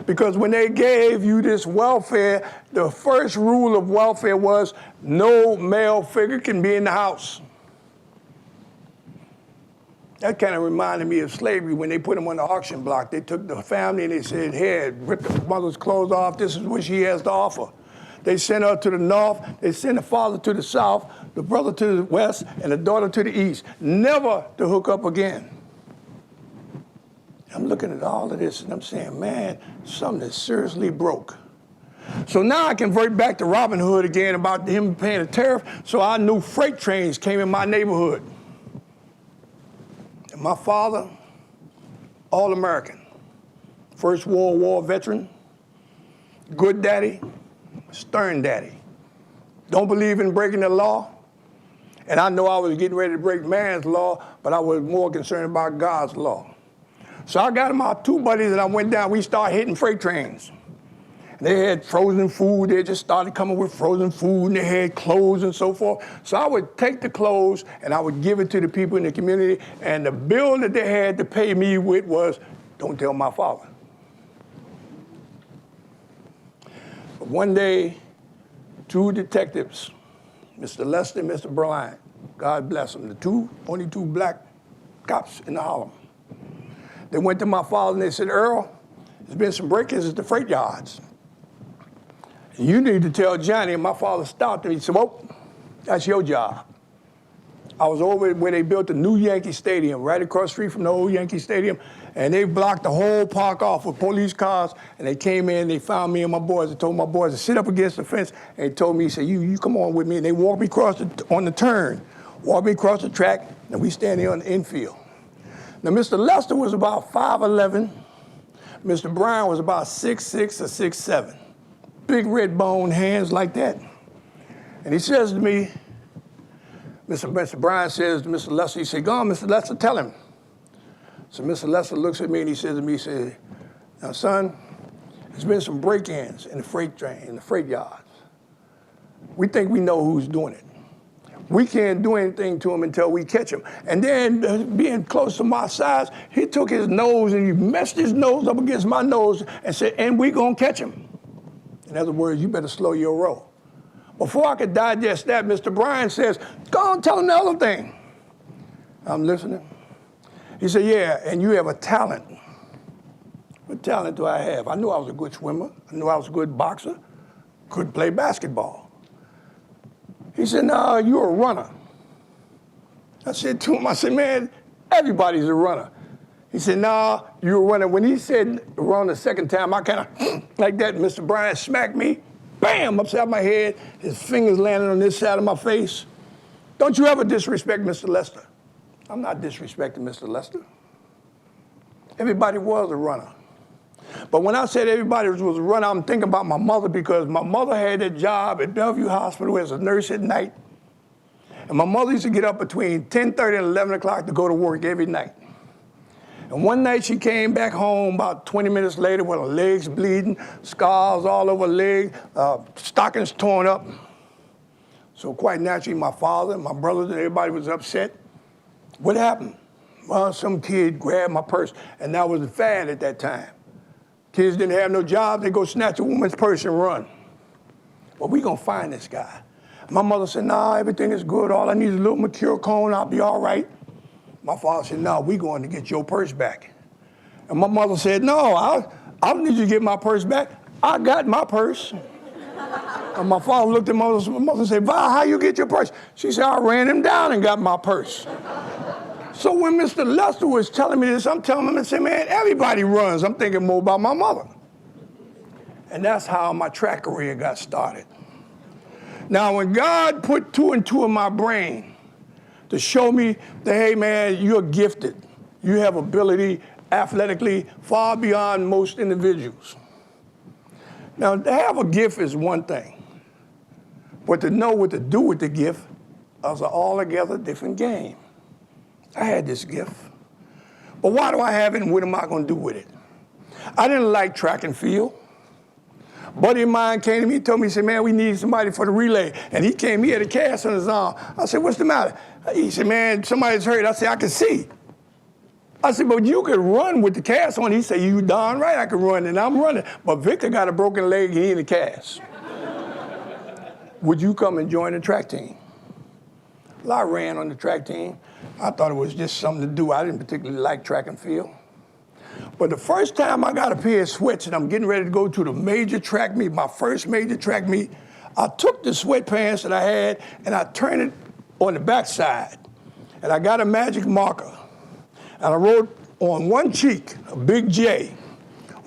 Because when they gave you this welfare, the first rule of welfare was no male figure can be in the house. That kind of reminded me of slavery when they put them on the auction block. They took the family and they said, here, rip the mother's clothes off. This is what she has to offer. They sent her to the north. They sent the father to the south, the brother to the west, and the daughter to the east. Never to hook up again. I'm looking at all of this and I'm saying, man, something is seriously broke. So now I convert back to Robin Hood again about him paying a tariff. So I knew freight trains came in my neighborhood. And my father, all-American, First World War veteran, good daddy, stern daddy. Don't believe in breaking the law. And I know I was getting ready to break man's law, but I was more concerned about God's law. So I got my two buddies and I went down, we started hitting freight trains. And they had frozen food, they just started coming with frozen food and they had clothes and so forth. So I would take the clothes and I would give it to the people in the community and the bill that they had to pay me with was, don't tell my father. But one day, two detectives, Mr. Lester and Mr. Bryant, God bless them, the only two black cops in the Harlem. They went to my father and they said, Earl, there's been some break-ins at the freight yards. You need to tell Johnny. And my father stopped him. He said, well, that's your job. I was over where they built the new Yankee Stadium, right across the street from the old Yankee Stadium, and they blocked the whole park off with police cars, and they came in, they found me and my boys, and told my boys to sit up against the fence, and they told me, he said, you come on with me, and they walked me across on the turn, walked me across the track, and we stand here on the infield. Now, Mr. Lester was about 5'11". Mr. Brown was about 6'6" or 6'7". Big red bone, hands like that. And he says to me, Mr. Brown says to Mr. Lester, he said, go on, Mr. Lester, tell him. So Mr. Lester looks at me and he says to me, he said, now, son, there's been some break-ins in the freight train, in the freight yards. We think we know who's doing it. We can't do anything to him until we catch him. And then, being close to my size, he took his nose and he messed his nose up against my nose and said, and we gonna catch him. In other words, you better slow your roll. Before I could digest that, Mr. Bryan says, go on, tell him the other thing. I'm listening. He said, yeah, and you have a talent. What talent do I have? I knew I was a good swimmer. I knew I was a good boxer. Could play basketball. He said, no, you're a runner. I said to him, I said, man, everybody's a runner. He said, no, you're a runner. When he said run the second time, I kind of, like that, Mr. Bryan smacked me, bam, upside my head. His fingers landed on this side of my face. Don't you ever disrespect Mr. Lester. I'm not disrespecting Mr. Lester. Everybody was a runner. But when I said everybody was a runner, I'm thinking about my mother because my mother had a job at Bellevue Hospital as a nurse at night. And my mother used to get up between 10:30 and 11 o'clock to go to work every night. And one night she came back home about 20 minutes later with her legs bleeding, scars all over her leg, stockings torn up. So quite naturally, my father and my brothers and everybody was upset. What happened? Well, some kid grabbed my purse, and that was the fad at that time. Kids didn't have no job, they go snatch a woman's purse and run. Well, we gonna find this guy. My mother said, nah, everything is good. All I need is a little Mercure cone, I'll be all right. My father said, no, we going to get your purse back. And my mother said, no, I don't need you to get my purse back. I got my purse. And my father looked at my mother and said, "Va, how you get your purse?" She said, "I ran him down and got my purse." So when Mr. Lester was telling me this, I'm telling him and saying, "Man, everybody runs." I'm thinking more about my mother. And that's how my track career got started. Now, when God put 2 and 2 in my brain to show me that, hey, man, you're gifted. You have ability athletically far beyond most individuals. Now, to have a gift is one thing, but to know what to do with the gift is an altogether different game. I had this gift, but why do I have it and what am I going to do with it? I didn't like track and field. A buddy of mine came to me and told me, he said, "Man, we need somebody for the relay." And he came, he had a cast on his arm. I said, "What's the matter?" He said, "Man, somebody's hurt." I said, "I can see." I said, "But you could run with the cast on." He said, "You darn right I can run," and I'm running. But Victor got a broken leg, he in the cast. Would you come and join the track team? Well, I ran on the track team. I thought it was just something to do. I didn't particularly like track and field. But the first time I got a pair of sweats and I'm getting ready to go to the major track meet, my first major track meet, I took the sweatpants that I had and I turned it on the backside. And I got a magic marker. And I wrote on one cheek a big J.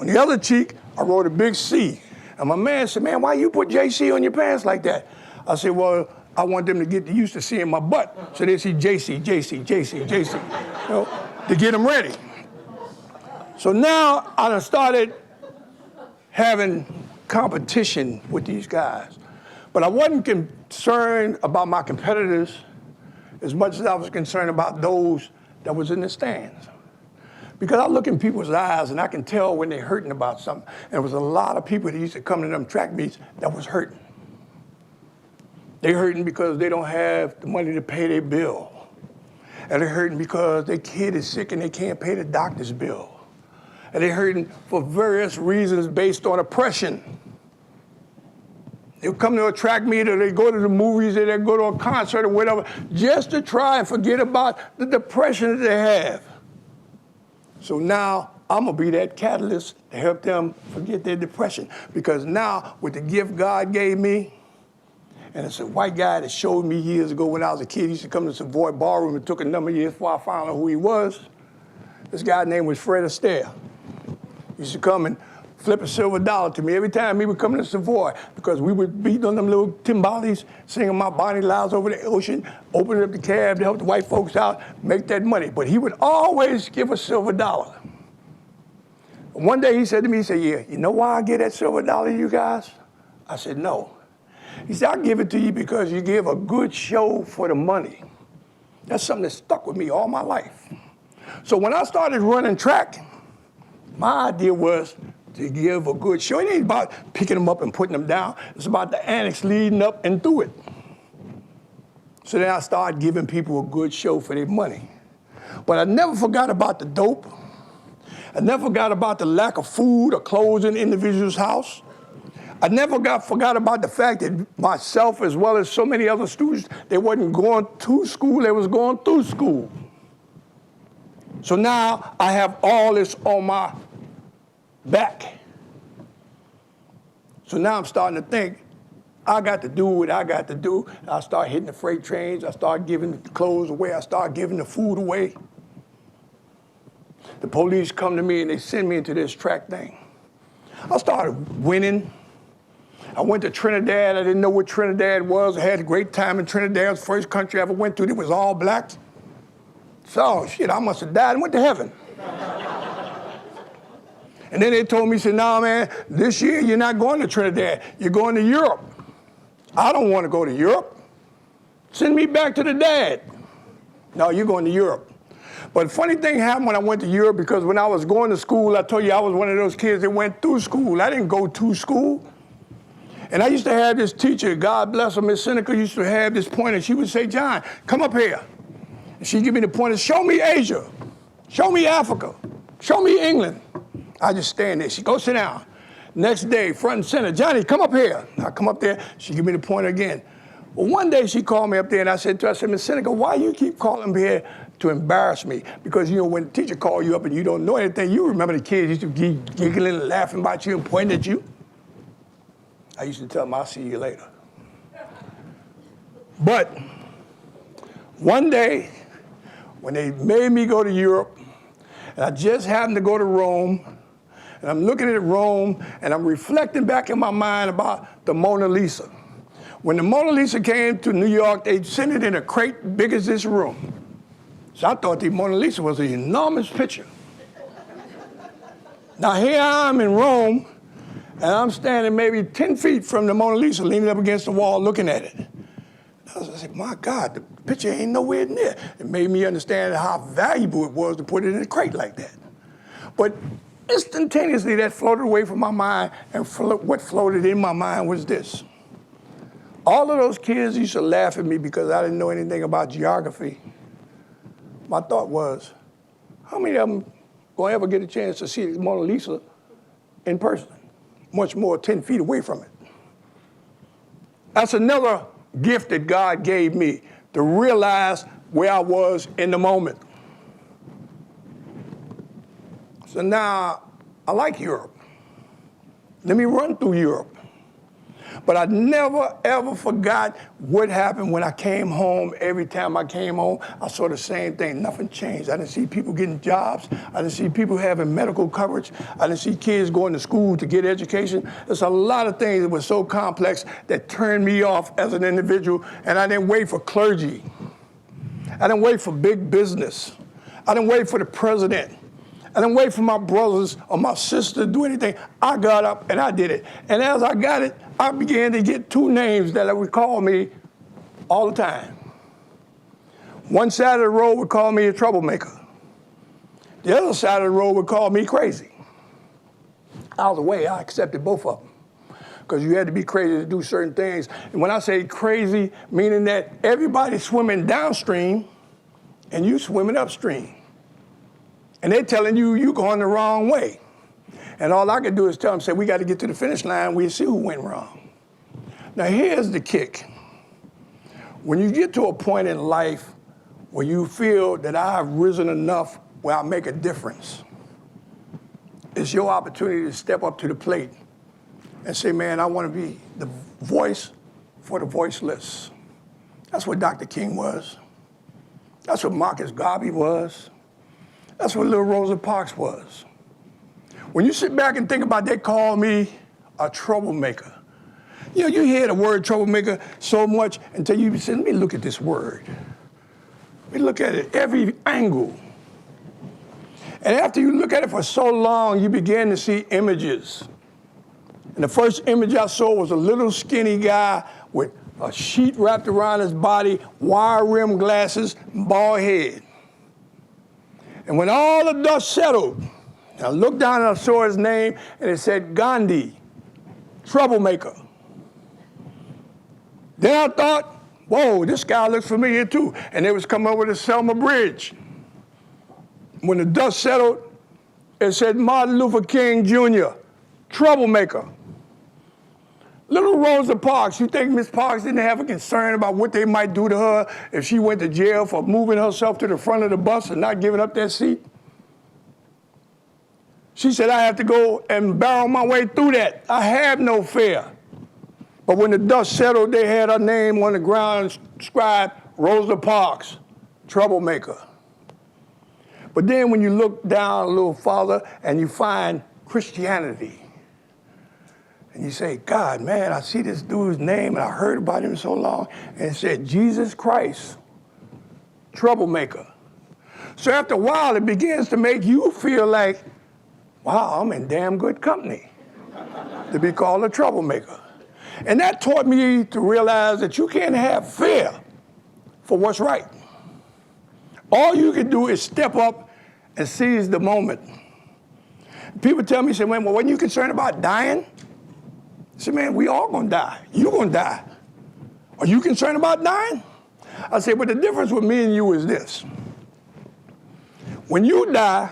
On the other cheek, I wrote a big C. And my man said, "Man, why you put JC on your pants like that?" I said, "Well, I want them to get used to seeing my butt. So they see JC, JC, JC, JC, you know, to get them ready." So now I done started having competition with these guys. But I wasn't concerned about my competitors as much as I was concerned about those that was in the stands. Because I look in people's eyes and I can tell when they're hurting about something. And there was a lot of people that used to come to them track meets that was hurting. They hurting because they don't have the money to pay their bill. And they're hurting because their kid is sick and they can't pay the doctor's bill. And they're hurting for various reasons based on oppression. They'll come to a track meet or they go to the movies or they go to a concert or whatever just to try and forget about the depression that they have. So now I'm going to be that catalyst to help them forget their depression. Because now with the gift God gave me, and it's a white guy that showed me years ago when I was a kid, he used to come to the Savoy Ballroom. It took a number of years before I found out who he was. This guy's name was Fred Astaire. He used to come and flip a silver dollar to me every time he would come to Savoy because we would beat on them little timbales, singing my Bonnie Lies over the ocean, opening up the cab to help the white folks out, make that money. But he would always give a silver dollar. One day he said to me, he said, "Yeah, you know why I give that silver dollar to you guys?" I said, "No." He said, "I give it to you because you give a good show for the money." That's something that stuck with me all my life. So when I started running track, my idea was to give a good show. It ain't about picking them up and putting them down. It's about the annex leading up and through it. So then I started giving people a good show for their money. But I never forgot about the dope. I never forgot about the lack of food or clothes in the individual's house. I never forgot about the fact that myself, as well as so many other students, they wasn't going to school, they was going through school. So now I have all this on my back. So now I'm starting to think, I got to do what I got to do. I start hitting the freight trains. I start giving the clothes away. I start giving the food away. The police come to me and they send me into this track thing. I started winning. I went to Trinidad. I didn't know what Trinidad was. I had a great time in Trinidad. It was the first country I ever went to. It was all black. So, shit, I must have died and went to heaven. And then they told me, said, "No, man, this year you're not going to Trinidad. You're going to Europe." I don't want to go to Europe. Send me back to the dad. "No, you're going to Europe." But funny thing happened when I went to Europe, because when I was going to school, I told you I was one of those kids that went through school. I didn't go to school. And I used to have this teacher, God bless her, Miss Seneca, used to have this pointer. She would say, "John, come up here." And she'd give me the pointer, "Show me Asia. Show me Africa. Show me England." I just stand there. She go sit down. Next day, front and center, "Johnny, come up here." I come up there. She give me the pointer again. Well, one day she called me up there and I said to her, "Miss Seneca, why you keep calling me here to embarrass me?" Because, you know, when the teacher call you up and you don't know anything, you remember the kids used to be giggling and laughing about you and pointing at you. I used to tell them, I'll see you later. But one day, when they made me go to Europe, and I just happened to go to Rome, and I'm looking at Rome, and I'm reflecting back in my mind about the Mona Lisa. When the Mona Lisa came to New York, they sent it in a crate big as this room. So I thought the Mona Lisa was an enormous picture. Now here I am in Rome, and I'm standing maybe 10 feet from the Mona Lisa, leaning up against the wall, looking at it. I said, my God, the picture ain't nowhere near. It made me understand how valuable it was to put it in a crate like that. But instantaneously, that floated away from my mind, and what floated in my mind was this. All of those kids used to laugh at me because I didn't know anything about geography. My thought was, how many of them gonna ever get a chance to see the Mona Lisa in person, much more 10 feet away from it? That's another gift that God gave me, to realize where I was in the moment. So now I like Europe. Let me run through Europe. But I never, ever forgot what happened when I came home. Every time I came home, I saw the same thing. Nothing changed. I didn't see people getting jobs. I didn't see people having medical coverage. I didn't see kids going to school to get education. There's a lot of things that were so complex that turned me off as an individual, and I didn't wait for clergy. I didn't wait for big business. I didn't wait for the president. I didn't wait for my brothers or my sister to do anything. I got up and I did it. And as I got it, I began to get two names that would call me all the time. One side of the road would call me a troublemaker. The other side of the road would call me crazy. Either way, I accepted both of them, because you had to be crazy to do certain things. And when I say crazy, meaning that everybody's swimming downstream and you swimming upstream. And they're telling you you're going the wrong way. And all I could do is tell them, say, we got to get to the finish line, we'll see who went wrong. Now here's the kick. When you get to a point in life where you feel that I've risen enough where I make a difference, it's your opportunity to step up to the plate and say, man, I want to be the voice for the voiceless. That's what Dr. King was. That's what Marcus Garvey was. That's what little Rosa Parks was. When you sit back and think about, they call me a troublemaker. You know, you hear the word troublemaker so much until you say, let me look at this word. Let me look at it every angle. And after you look at it for so long, you begin to see images. And the first image I saw was a little skinny guy with a sheet wrapped around his body, wire-rimmed glasses, bald head. And when all the dust settled, I looked down and I saw his name, and it said Gandhi, troublemaker. Then I thought, whoa, this guy looks familiar too. And they was coming over the Selma Bridge. When the dust settled, it said Martin Luther King Jr., troublemaker. Little Rosa Parks, you think Miss Parks didn't have a concern about what they might do to her if she went to jail for moving herself to the front of the bus and not giving up that seat? She said, I have to go and barrel my way through that. I have no fear. But when the dust settled, they had her name on the ground inscribed, Rosa Parks, troublemaker. But then when you look down a little farther and you find Christianity, and you say, God, man, I see this dude's name and I heard about him so long, and it said, Jesus Christ, troublemaker. So after a while, it begins to make you feel like, wow, I'm in damn good company to be called a troublemaker. And that taught me to realize that you can't have fear for what's right. All you can do is step up and seize the moment. People tell me, say, well, weren't you concerned about dying? I said, man, we all gonna die. You gonna die. Are you concerned about dying? I said, but the difference with me and you is this. When you die,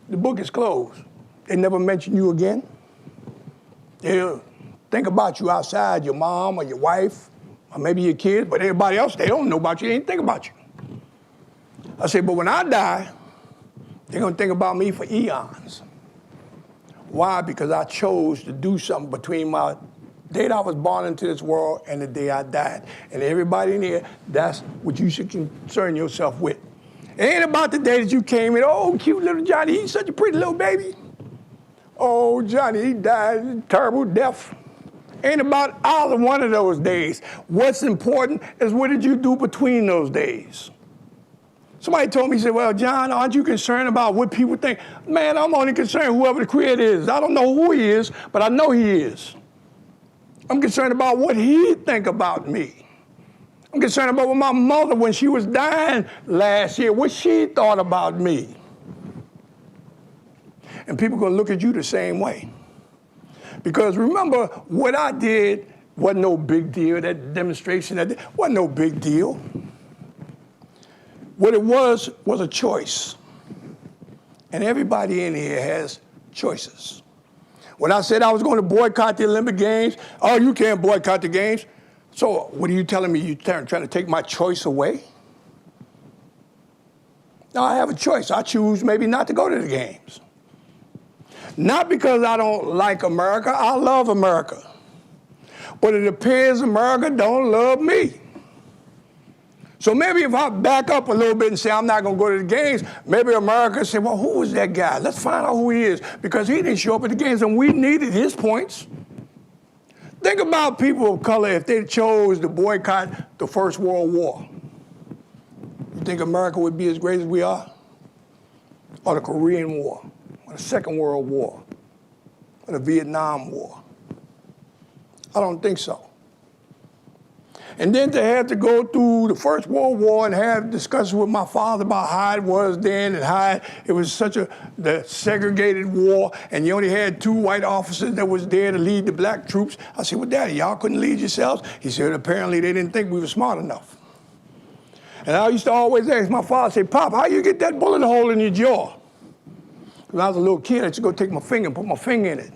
the book is closed. They never mention you again. They'll think about you outside, your mom or your wife, or maybe your kids, but everybody else, they don't know about you, they ain't think about you. I said, but when I die, they're gonna think about me for eons. Why? Because I chose to do something between my day that I was born into this world and the day I died. And everybody in here, that's what you should concern yourself with. It ain't about the day that you came in, oh, cute little Johnny, he's such a pretty little baby. Oh, Johnny, he died a terrible death. Ain't about either one of those days. What's important is what did you do between those days? Somebody told me, he said, well, John, aren't you concerned about what people think? Man, I'm only concerned whoever the creator is. I don't know who he is, but I know he is. I'm concerned about what he think about me. I'm concerned about what my mother, when she was dying last year, what she thought about me. And people are going to look at you the same way. Because remember, what I did wasn't no big deal. That demonstration wasn't no big deal. What it was a choice. And everybody in here has choices. When I said I was going to boycott the Olympic Games, oh, you can't boycott the games. So what are you telling me? You trying to take my choice away? No, I have a choice. I choose maybe not to go to the games. Not because I don't like America. I love America. But it appears America don't love me. So maybe if I back up a little bit and say I'm not going to go to the games, maybe America say, well, who was that guy? Let's find out who he is, because he didn't show up at the games and we needed his points. Think about people of color if they chose to boycott the First World War. You think America would be as great as we are? Or the Korean War, or the Second World War, or the Vietnam War? I don't think so. And then to have to go through the First World War and have discussions with my father about how it was then and how it was such the segregated war, and you only had 2 white officers that was there to lead the black troops. I said, well, Daddy, y'all couldn't lead yourselves? He said, apparently they didn't think we were smart enough. And I used to always ask my father, say, Pop, how you get that bullet hole in your jaw? When I was a little kid, I used to go take my finger and put my finger in it.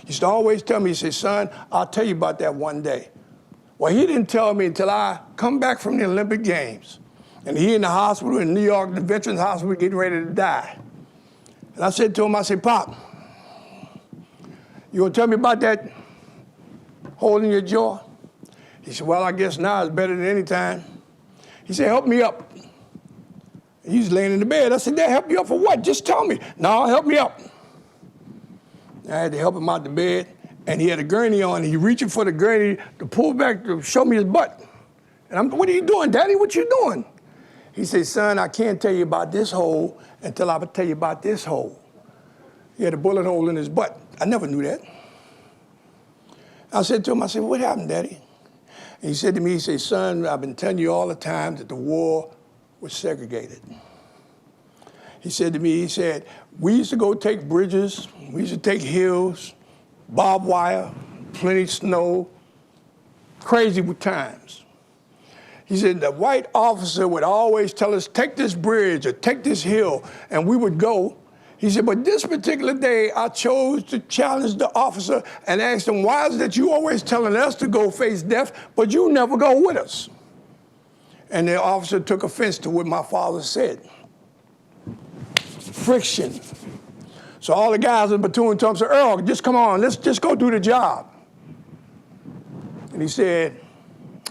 He used to always tell me, he said, son, I'll tell you about that one day. Well, he didn't tell me until I come back from the Olympic Games. And he in the hospital in New York, the Veterans Hospital, getting ready to die. And I said to him, I said, Pop, you gonna tell me about that hole in your jaw? He said, well, I guess now it's better than any time. He said, help me up. And he was laying in the bed. I said, Dad, help you up for what? Just tell me. No, help me up. I had to help him out the bed. And he had a gurney on, and he reaching for the gurney to pull back to show me his butt. And I'm, what are you doing, Daddy? What you doing? He said, son, I can't tell you about this hole until I tell you about this hole. He had a bullet hole in his butt. I never knew that. I said to him, I said, what happened, Daddy? And he said to me, he said, son, I've been telling you all the time that the war was segregated. He said to me, he said, we used to go take bridges, we used to take hills, barbed wire, plenty of snow, crazy times. He said the white officer would always tell us, take this bridge or take this hill, and we would go. He said, but this particular day, I chose to challenge the officer and ask him, why is it that you always telling us to go face death, but you never go with us? And the officer took offense to what my father said. Friction. So all the guys in the platoon told him, said, Earl, just come on, let's just go do the job. And he said,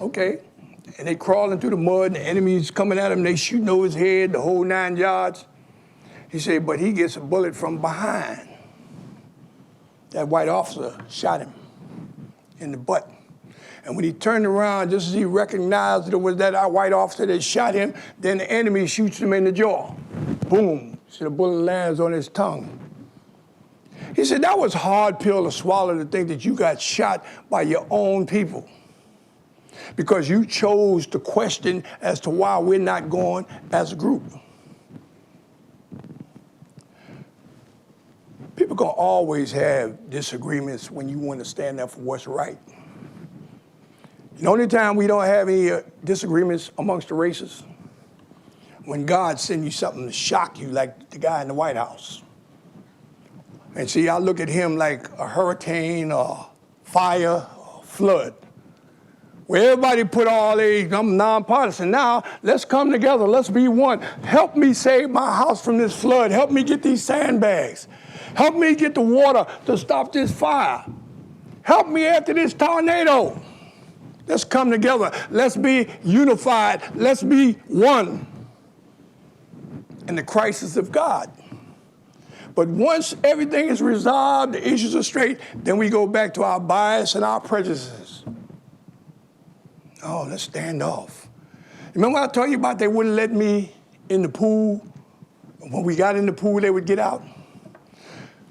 okay. And they crawling through the mud, and the enemy's coming at him, they shooting over his head, the whole 9 yards. He said, but he gets a bullet from behind. That white officer shot him in the butt. And when he turned around, just as he recognized that it was that white officer that shot him, then the enemy shoots him in the jaw. Boom. So the bullet lands on his tongue. He said, that was a hard pill to swallow, to think that you got shot by your own people because you chose to question as to why we're not going as a group. People gonna always have disagreements when you want to stand up for what's right. The only time we don't have any disagreements amongst the races, when God sends you something to shock you, like the guy in the White House. And see, I look at him like a hurricane or fire or flood. where everybody put all their, I'm nonpartisan. Now, let's come together. Let's be one. Help me save my house from this flood. Help me get these sandbags. Help me get the water to stop this fire. Help me after this tornado. Let's come together. Let's be unified. Let's be one in the crisis of God. But once everything is resolved, the issues are straight, then we go back to our bias and our prejudices. Oh, let's stand off. Remember I told you about they wouldn't let me in the pool? When we got in the pool, they would get out.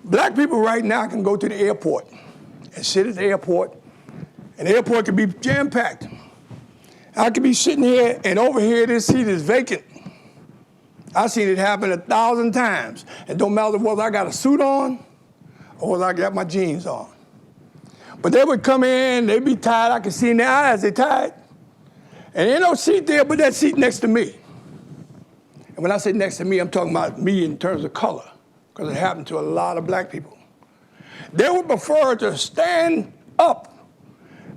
Black people right now can go to the airport and sit at the airport, and the airport can be jam-packed. I could be sitting here, and over here, this seat is vacant. I've seen it happen 1,000 times. It don't matter whether I got a suit on or whether I got my jeans on. But they would come in, they'd be tired. I could see in their eyes they're tired. And ain't no seat there but that seat next to me. And when I say next to me, I'm talking about me in terms of color, because it happened to a lot of black people. They would prefer to stand up.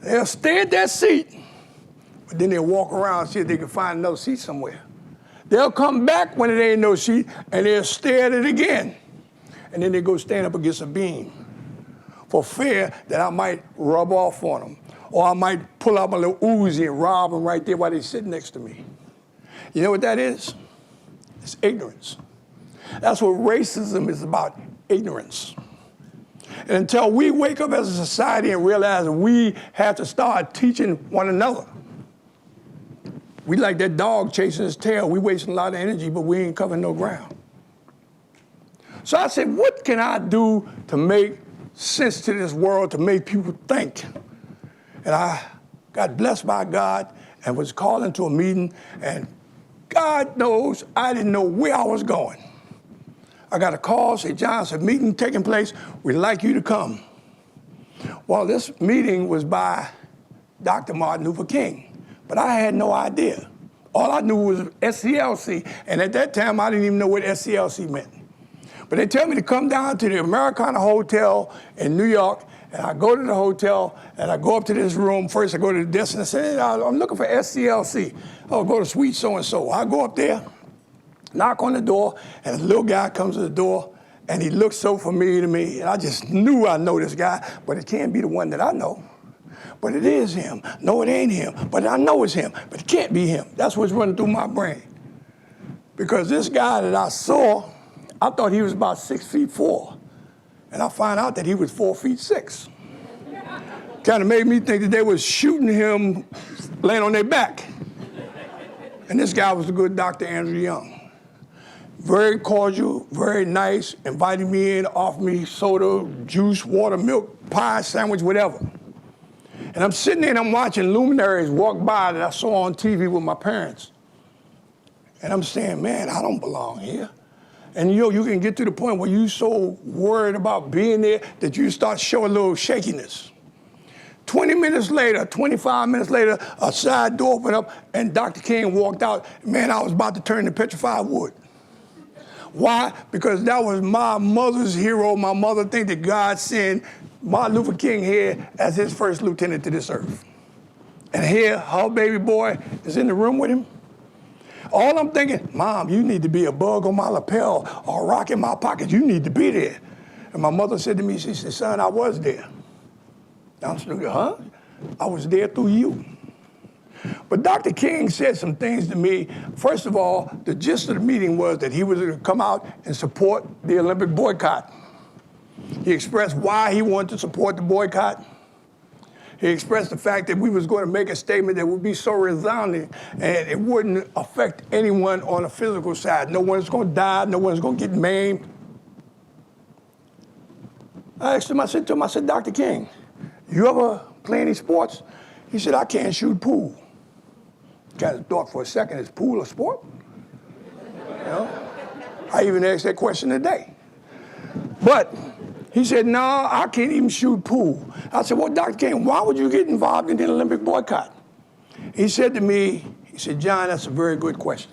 They'll stay at that seat, but then they'll walk around and see if they can find another seat somewhere. They'll come back when it ain't no seat, and they'll stare at it again. And then they go stand up against a beam for fear that I might rub off on them, or I might pull out my little Uzi and rob them right there while they're sitting next to me. You know what that is? It's ignorance. That's what racism is about, ignorance. And until we wake up as a society and realize we have to start teaching one another. We like that dog chasing his tail. We wasting a lot of energy, but we ain't covering no ground. So I said, what can I do to make sense to this world, to make people think? And I got blessed by God and was called into a meeting, and God knows I didn't know where I was going. I got a call, said, John, it's a meeting taking place. We'd like you to come. Well, this meeting was by Dr. Martin Luther King, but I had no idea. All I knew was SCLC, and at that time, I didn't even know what SCLC meant. But they tell me to come down to the Americana Hotel in New York, and I go to the hotel, and I go up to this room. First, I go to the desk, and I say, hey, I'm looking for SCLC. Oh, go to suite so-and-so. I go up there, knock on the door, and a little guy comes to the door, and he looks so familiar to me, and I just knew I know this guy, but it can't be the one that I know. But it is him. No, it ain't him. But I know it's him. But it can't be him. That's what's running through my brain. Because this guy that I saw, I thought he was about 6'4", and I found out that he was 4'6". Kind of made me think that they was shooting him laying on their back. And this guy was the good Dr. Andrew Young. Very cordial, very nice, invited me in, offered me soda, juice, water, milk, pie, sandwich, whatever. And I'm sitting there and I'm watching luminaries walk by that I saw on TV with my parents. And I'm saying, man, I don't belong here. And you can get to the point where you're so worried about being there that you start showing a little shakiness. 20 minutes later, 25 minutes later, a side door opened up and Dr. King walked out. Man, I was about to turn to petrified wood. Why? Because that was my mother's hero. My mother think that God sent Martin Luther King here as his first lieutenant to this earth. And here, her baby boy is in the room with him. All I'm thinking, Mom, you need to be a bug on my lapel or a rock in my pocket. You need to be there. And my mother said to me, she said, son, I was there. I'm thinking, huh? I was there through you. But Dr. King said some things to me. First of all, the gist of the meeting was that he was going to come out and support the Olympic boycott. He expressed why he wanted to support the boycott. He expressed the fact that we was going to make a statement that would be so resounding and it wouldn't affect anyone on the physical side. No one's going to die. No one's going to get maimed. I asked him, I said to him, Dr. King, you ever play any sports? He said, I can't shoot pool. Kind of thought for a second, is pool a sport? You know? I even asked that question today. But he said, no, I can't even shoot pool. I said, well, Dr. King, why would you get involved in the Olympic boycott? He said to me, he said, John, that's a very good question.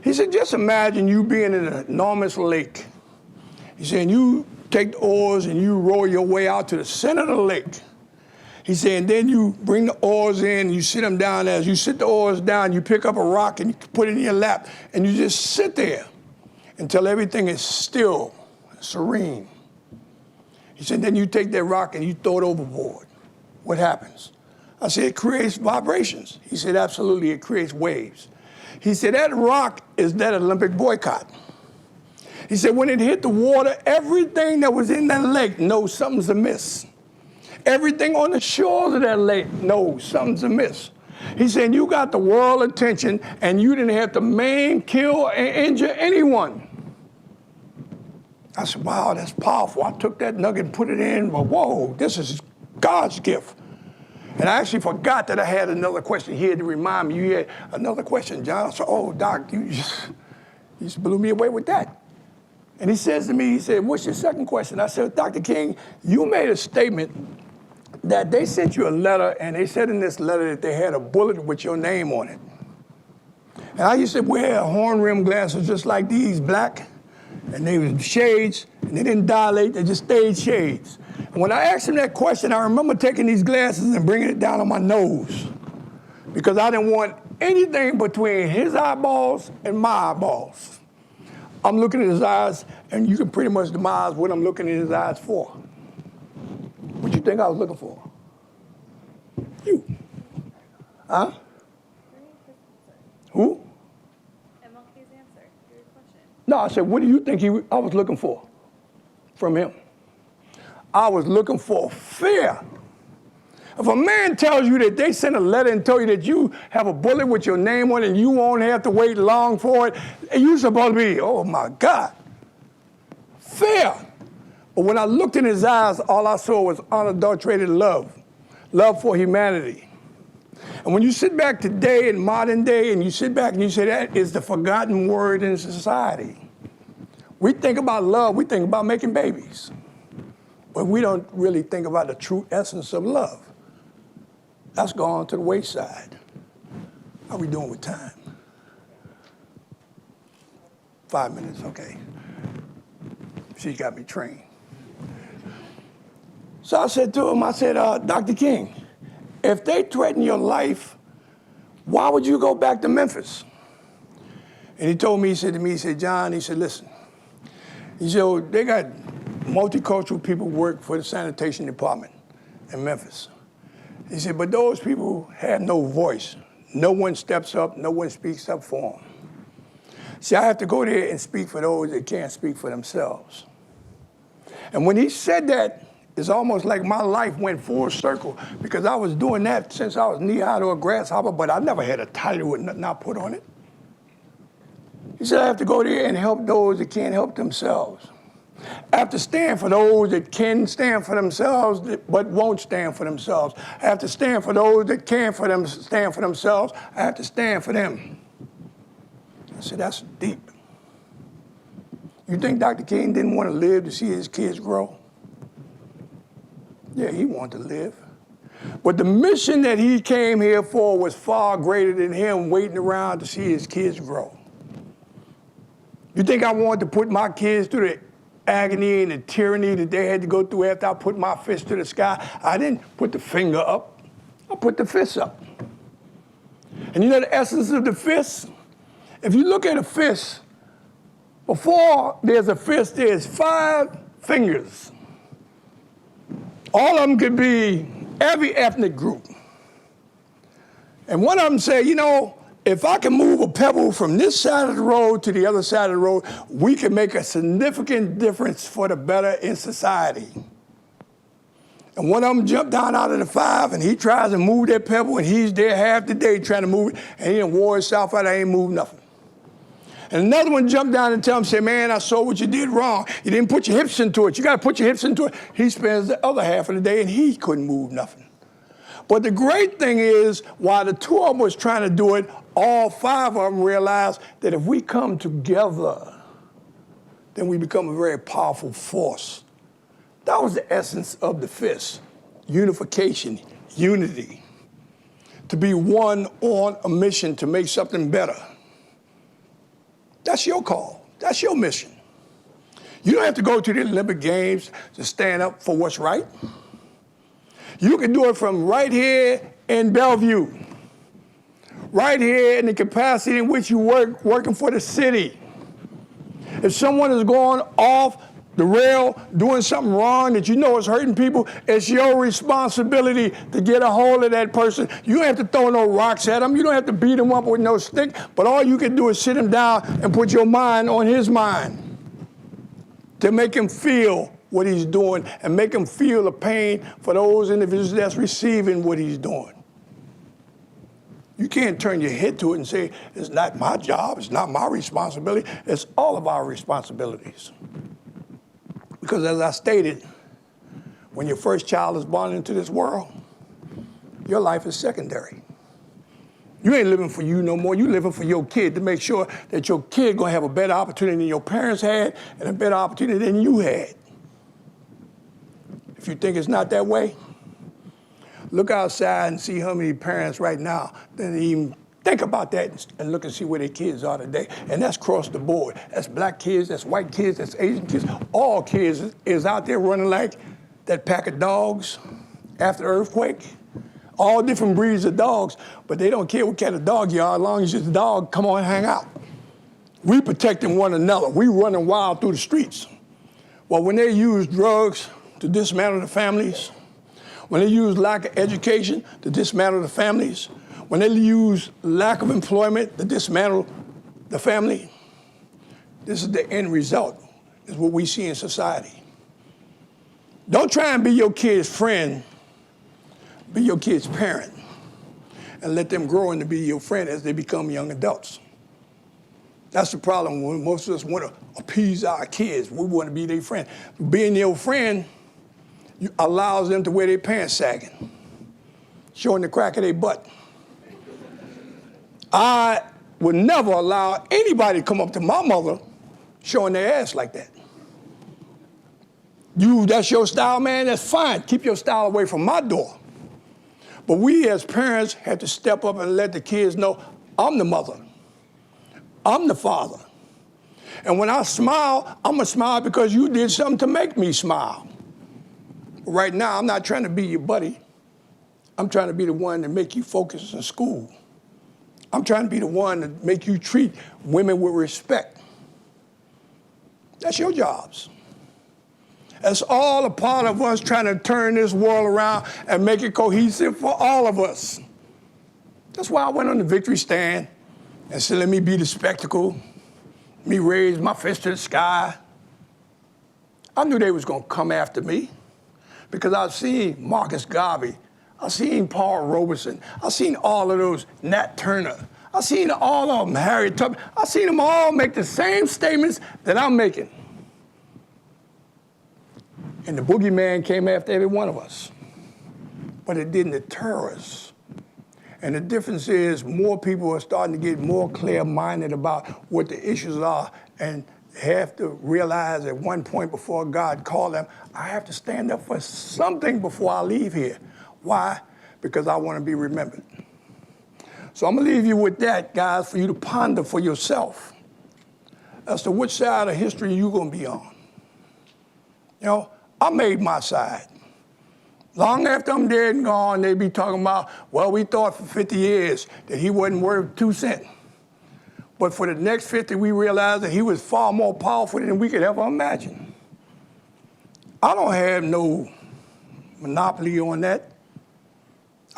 He said, just imagine you being in an enormous lake. He said, you take the oars and you row your way out to the center of the lake. He said, and then you bring the oars in, you sit them down. As you sit the oars down, you pick up a rock and you put it in your lap, and you just sit there until everything is still, serene. He said, then you take that rock and you throw it overboard. What happens? I said, it creates vibrations. He said, absolutely, it creates waves. He said, that rock is that Olympic boycott. He said, when it hit the water, everything that was in that lake knows something's amiss. Everything on the shores of that lake knows something's amiss. He said, you got the world attention, and you didn't have to maim, kill, and injure anyone. I said, wow, that's powerful. I took that nugget and put it in, but whoa, this is God's gift. And I actually forgot that I had another question. He had to remind me, you had another question, John. I said, oh, Doc, you just blew me away with that. And he says to me, he said, what's your second question? I said, Dr. King, you made a statement that they sent you a letter, and they said in this letter that they had a bullet with your name on it. And I used to wear horn-rimmed glasses just like these, black, and they were shades, and they didn't dilate, they just stayed shades. And when I asked him that question, I remember taking these glasses and bringing it down on my nose because I didn't want anything between his eyeballs and my eyeballs. I'm looking at his eyes, and you can pretty much demise what I'm looking at his eyes for. What you think I was looking for? You. Huh? Who? MLK's answer to your question. No, I said, what do you think I was looking for from him? I was looking for fear. If a man tells you that they sent a letter and told you that you have a bullet with your name on it and you won't have to wait long for it, you're supposed to be, oh my God, fear. But when I looked in his eyes, all I saw was unadulterated love for humanity. And when you sit back today in modern day and you sit back and you say that is the forgotten word in society. We think about love, we think about making babies. But we don't really think about the true essence of love. That's gone to the wayside. How are we doing with time? 5 minutes, okay. She's got me trained. So I said to him, I said, Dr. King, if they threaten your life, why would you go back to Memphis? And he told me, he said to me, he said, John, he said, listen. He said, oh, they got multicultural people work for the sanitation department in Memphis. He said, but those people have no voice. No one steps up, no one speaks up for them. See, I have to go there and speak for those that can't speak for themselves. And when he said that, it's almost like my life went full circle because I was doing that since I was knee-high to a grasshopper, but I never had a title with nothing I put on it. He said, I have to go there and help those that can't help themselves. I have to stand for those that can stand for themselves but won't stand for themselves. I have to stand for those that can stand for themselves. I have to stand for them. I said, that's deep. You think Dr. King didn't want to live to see his kids grow? Yeah, he wanted to live. But the mission that he came here for was far greater than him waiting around to see his kids grow. You think I wanted to put my kids through the agony and the tyranny that they had to go through after I put my fist to the sky? I didn't put the finger up. I put the fist up. And you know the essence of the fist? If you look at a fist, before there's a fist, there's 5 fingers. All of them could be every ethnic group. And one of them say, you know, if I can move a pebble from this side of the road to the other side of the road, we can make a significant difference for the better in society. And one of them jumped down out of the 5, and he tries to move that pebble, and he's there half the day trying to move it, and he done wore himself out, I ain't moved nothing. And another one jumped down and tell him, say, man, I saw what you did wrong. You didn't put your hips into it. You got to put your hips into it. He spends the other half of the day, and he couldn't move nothing. But the great thing is, while the 2 of them was trying to do it, all 5 of them realized that if we come together, then we become a very powerful force. That was the essence of the fist. Unification, unity. To be one on a mission to make something better. That's your call. That's your mission. You don't have to go to the Olympic Games to stand up for what's right. You can do it from right here in Bellevue, right here in the capacity in which you work, working for the city. If someone is going off the rail, doing something wrong that you know is hurting people, it's your responsibility to get a hold of that person. You don't have to throw no rocks at him. You don't have to beat him up with no stick. But all you can do is sit him down and put your mind on his mind to make him feel what he's doing and make him feel the pain for those individuals that's receiving what he's doing. You can't turn your head to it and say, it's not my job, it's not my responsibility. It's all of our responsibilities. Because as I stated, when your first child is born into this world, your life is secondary. You ain't living for you no more. You living for your kid to make sure that your kid gonna have a better opportunity than your parents had and a better opportunity than you had. If you think it's not that way, look outside and see how many parents right now that even think about that and look and see where their kids are today. And that's across the board. That's black kids, that's white kids, that's Asian kids. All kids is out there running like that pack of dogs after the earthquake. All different breeds of dogs, but they don't care what kind of dog you are as long as your dog come on and hang out. We protecting one another. We running wild through the streets. Well, when they use drugs to dismantle the families, when they use lack of education to dismantle the families, when they use lack of employment to dismantle the family, this is the end result, is what we see in society. Don't try and be your kid's friend, be your kid's parent, and let them grow into be your friend as they become young adults. That's the problem when most of us want to appease our kids. We want to be their friend. Being your friend allows them to wear their pants sagging, showing the crack of their butt. I would never allow anybody to come up to my mother showing their ass like that. That's your style, man, that's fine. Keep your style away from my door. But we as parents have to step up and let the kids know, I'm the mother. I'm the father. And when I smile, I'm gonna smile because you did something to make me smile. Right now, I'm not trying to be your buddy. I'm trying to be the one to make you focus in school. I'm trying to be the one to make you treat women with respect. That's your jobs. That's all a part of us trying to turn this world around and make it cohesive for all of us. That's why I went on the victory stand and said, let me be the spectacle. Let me raise my fist to the sky. I knew they was gonna come after me because I've seen Marcus Garvey, I've seen Paul Robeson, I've seen all of those, Nat Turner, I've seen all of them, Harriet Tubman, I've seen them all make the same statements that I'm making. And the boogeyman came after every one of us. But it didn't deter us. And the difference is more people are starting to get more clear-minded about what the issues are and have to realize at one point before God called them, I have to stand up for something before I leave here. Why? Because I want to be remembered. So I'm going to leave you with that, guys, for you to ponder for yourself as to which side of history you're going to be on. You know, I made my side. Long after I'm dead and gone, they be talking about, well, we thought for 50 years that he wasn't worth 2 cents. But for the next 50, we realized that he was far more powerful than we could ever imagine. I don't have no monopoly on that.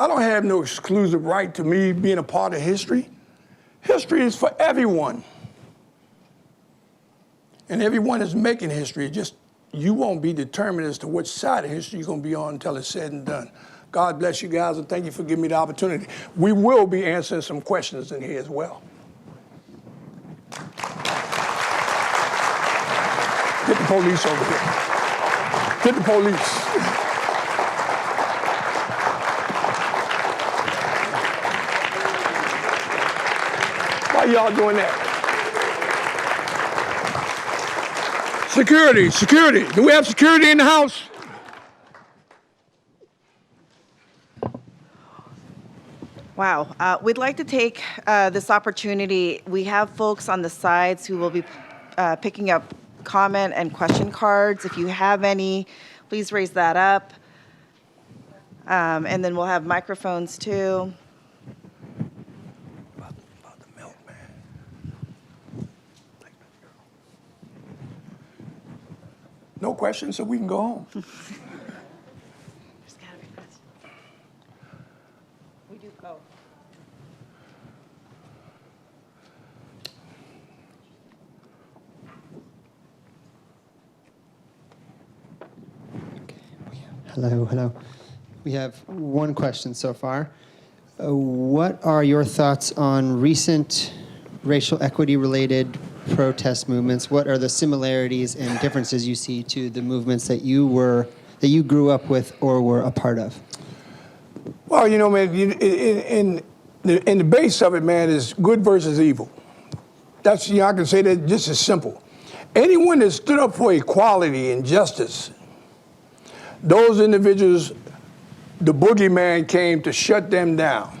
I don't have no exclusive right to me being a part of history. History is for everyone. And everyone is making history. Just you won't be determined as to which side of history you're going to be on until it's said and done. God bless you guys, and thank you for giving me the opportunity. We will be answering some questions in here as well. Get the police over here. Get the police. Why y'all doing that? Security, security. Do we have security in the house? Wow. We'd like to take this opportunity. We have folks on the sides who will be picking up comment and question cards. If you have any, please raise that up. And then we'll have microphones too. About the milk, man. No questions, so we can go home. We do, oh. Hello, hello. We have one question so far. What are your thoughts on recent racial equity-related protest movements? What are the similarities and differences you see to the movements that you grew up with or were a part of? Well, you know, man, in the base of it, man, is good versus evil. That's, you know, I can say that just as simple. Anyone that stood up for equality and justice, those individuals, the boogeyman came to shut them down.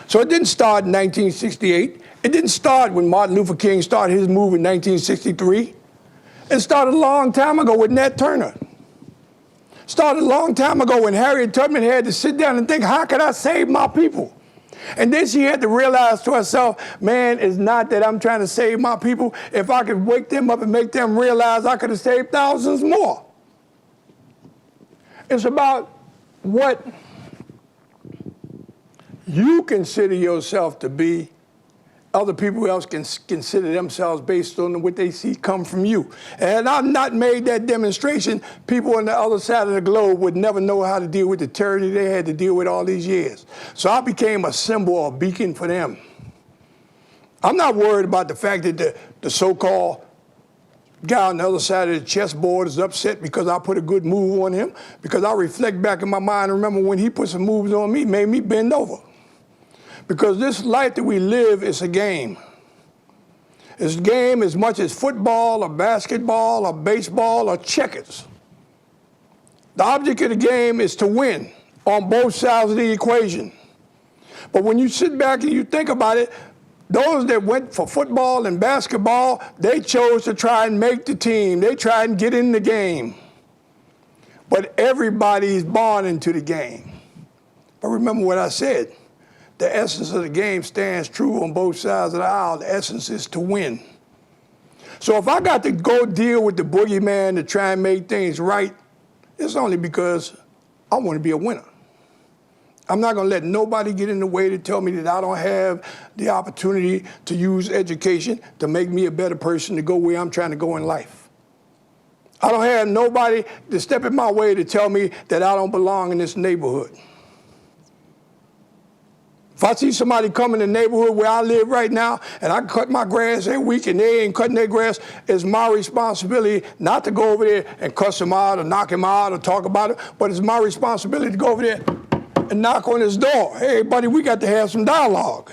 So it didn't start in 1968. It didn't start when Martin Luther King started his move in 1963. It started a long time ago with Nat Turner. Started a long time ago when Harriet Tubman had to sit down and think, how can I save my people? And then she had to realize to herself, man, it's not that I'm trying to save my people. If I could wake them up and make them realize I could have saved thousands more. It's about what you consider yourself to be. Other people else can consider themselves based on what they see come from you. And I've not made that demonstration, people on the other side of the globe would never know how to deal with the tyranny they had to deal with all these years. So I became a symbol, a beacon for them. I'm not worried about the fact that the so-called guy on the other side of the chessboard is upset because I put a good move on him, because I reflect back in my mind and remember when he put some moves on me, made me bend over. Because this life that we live is a game. It's a game as much as football or basketball or baseball or checkers. The object of the game is to win on both sides of the equation. But when you sit back and you think about it, those that went for football and basketball, they chose to try and make the team. They tried and get in the game. But everybody's born into the game. But remember what I said. The essence of the game stands true on both sides of the aisle. The essence is to win. So if I got to go deal with the boogeyman to try and make things right, it's only because I want to be a winner. I'm not going to let nobody get in the way to tell me that I don't have the opportunity to use education to make me a better person to go where I'm trying to go in life. I don't have nobody to step in my way to tell me that I don't belong in this neighborhood. If I see somebody come in the neighborhood where I live right now and I cut my grass every week and they ain't cutting their grass, it's my responsibility not to go over there and cuss them out or knock him out or talk about it, but it's my responsibility to go over there and knock on his door. Hey, buddy, we got to have some dialogue.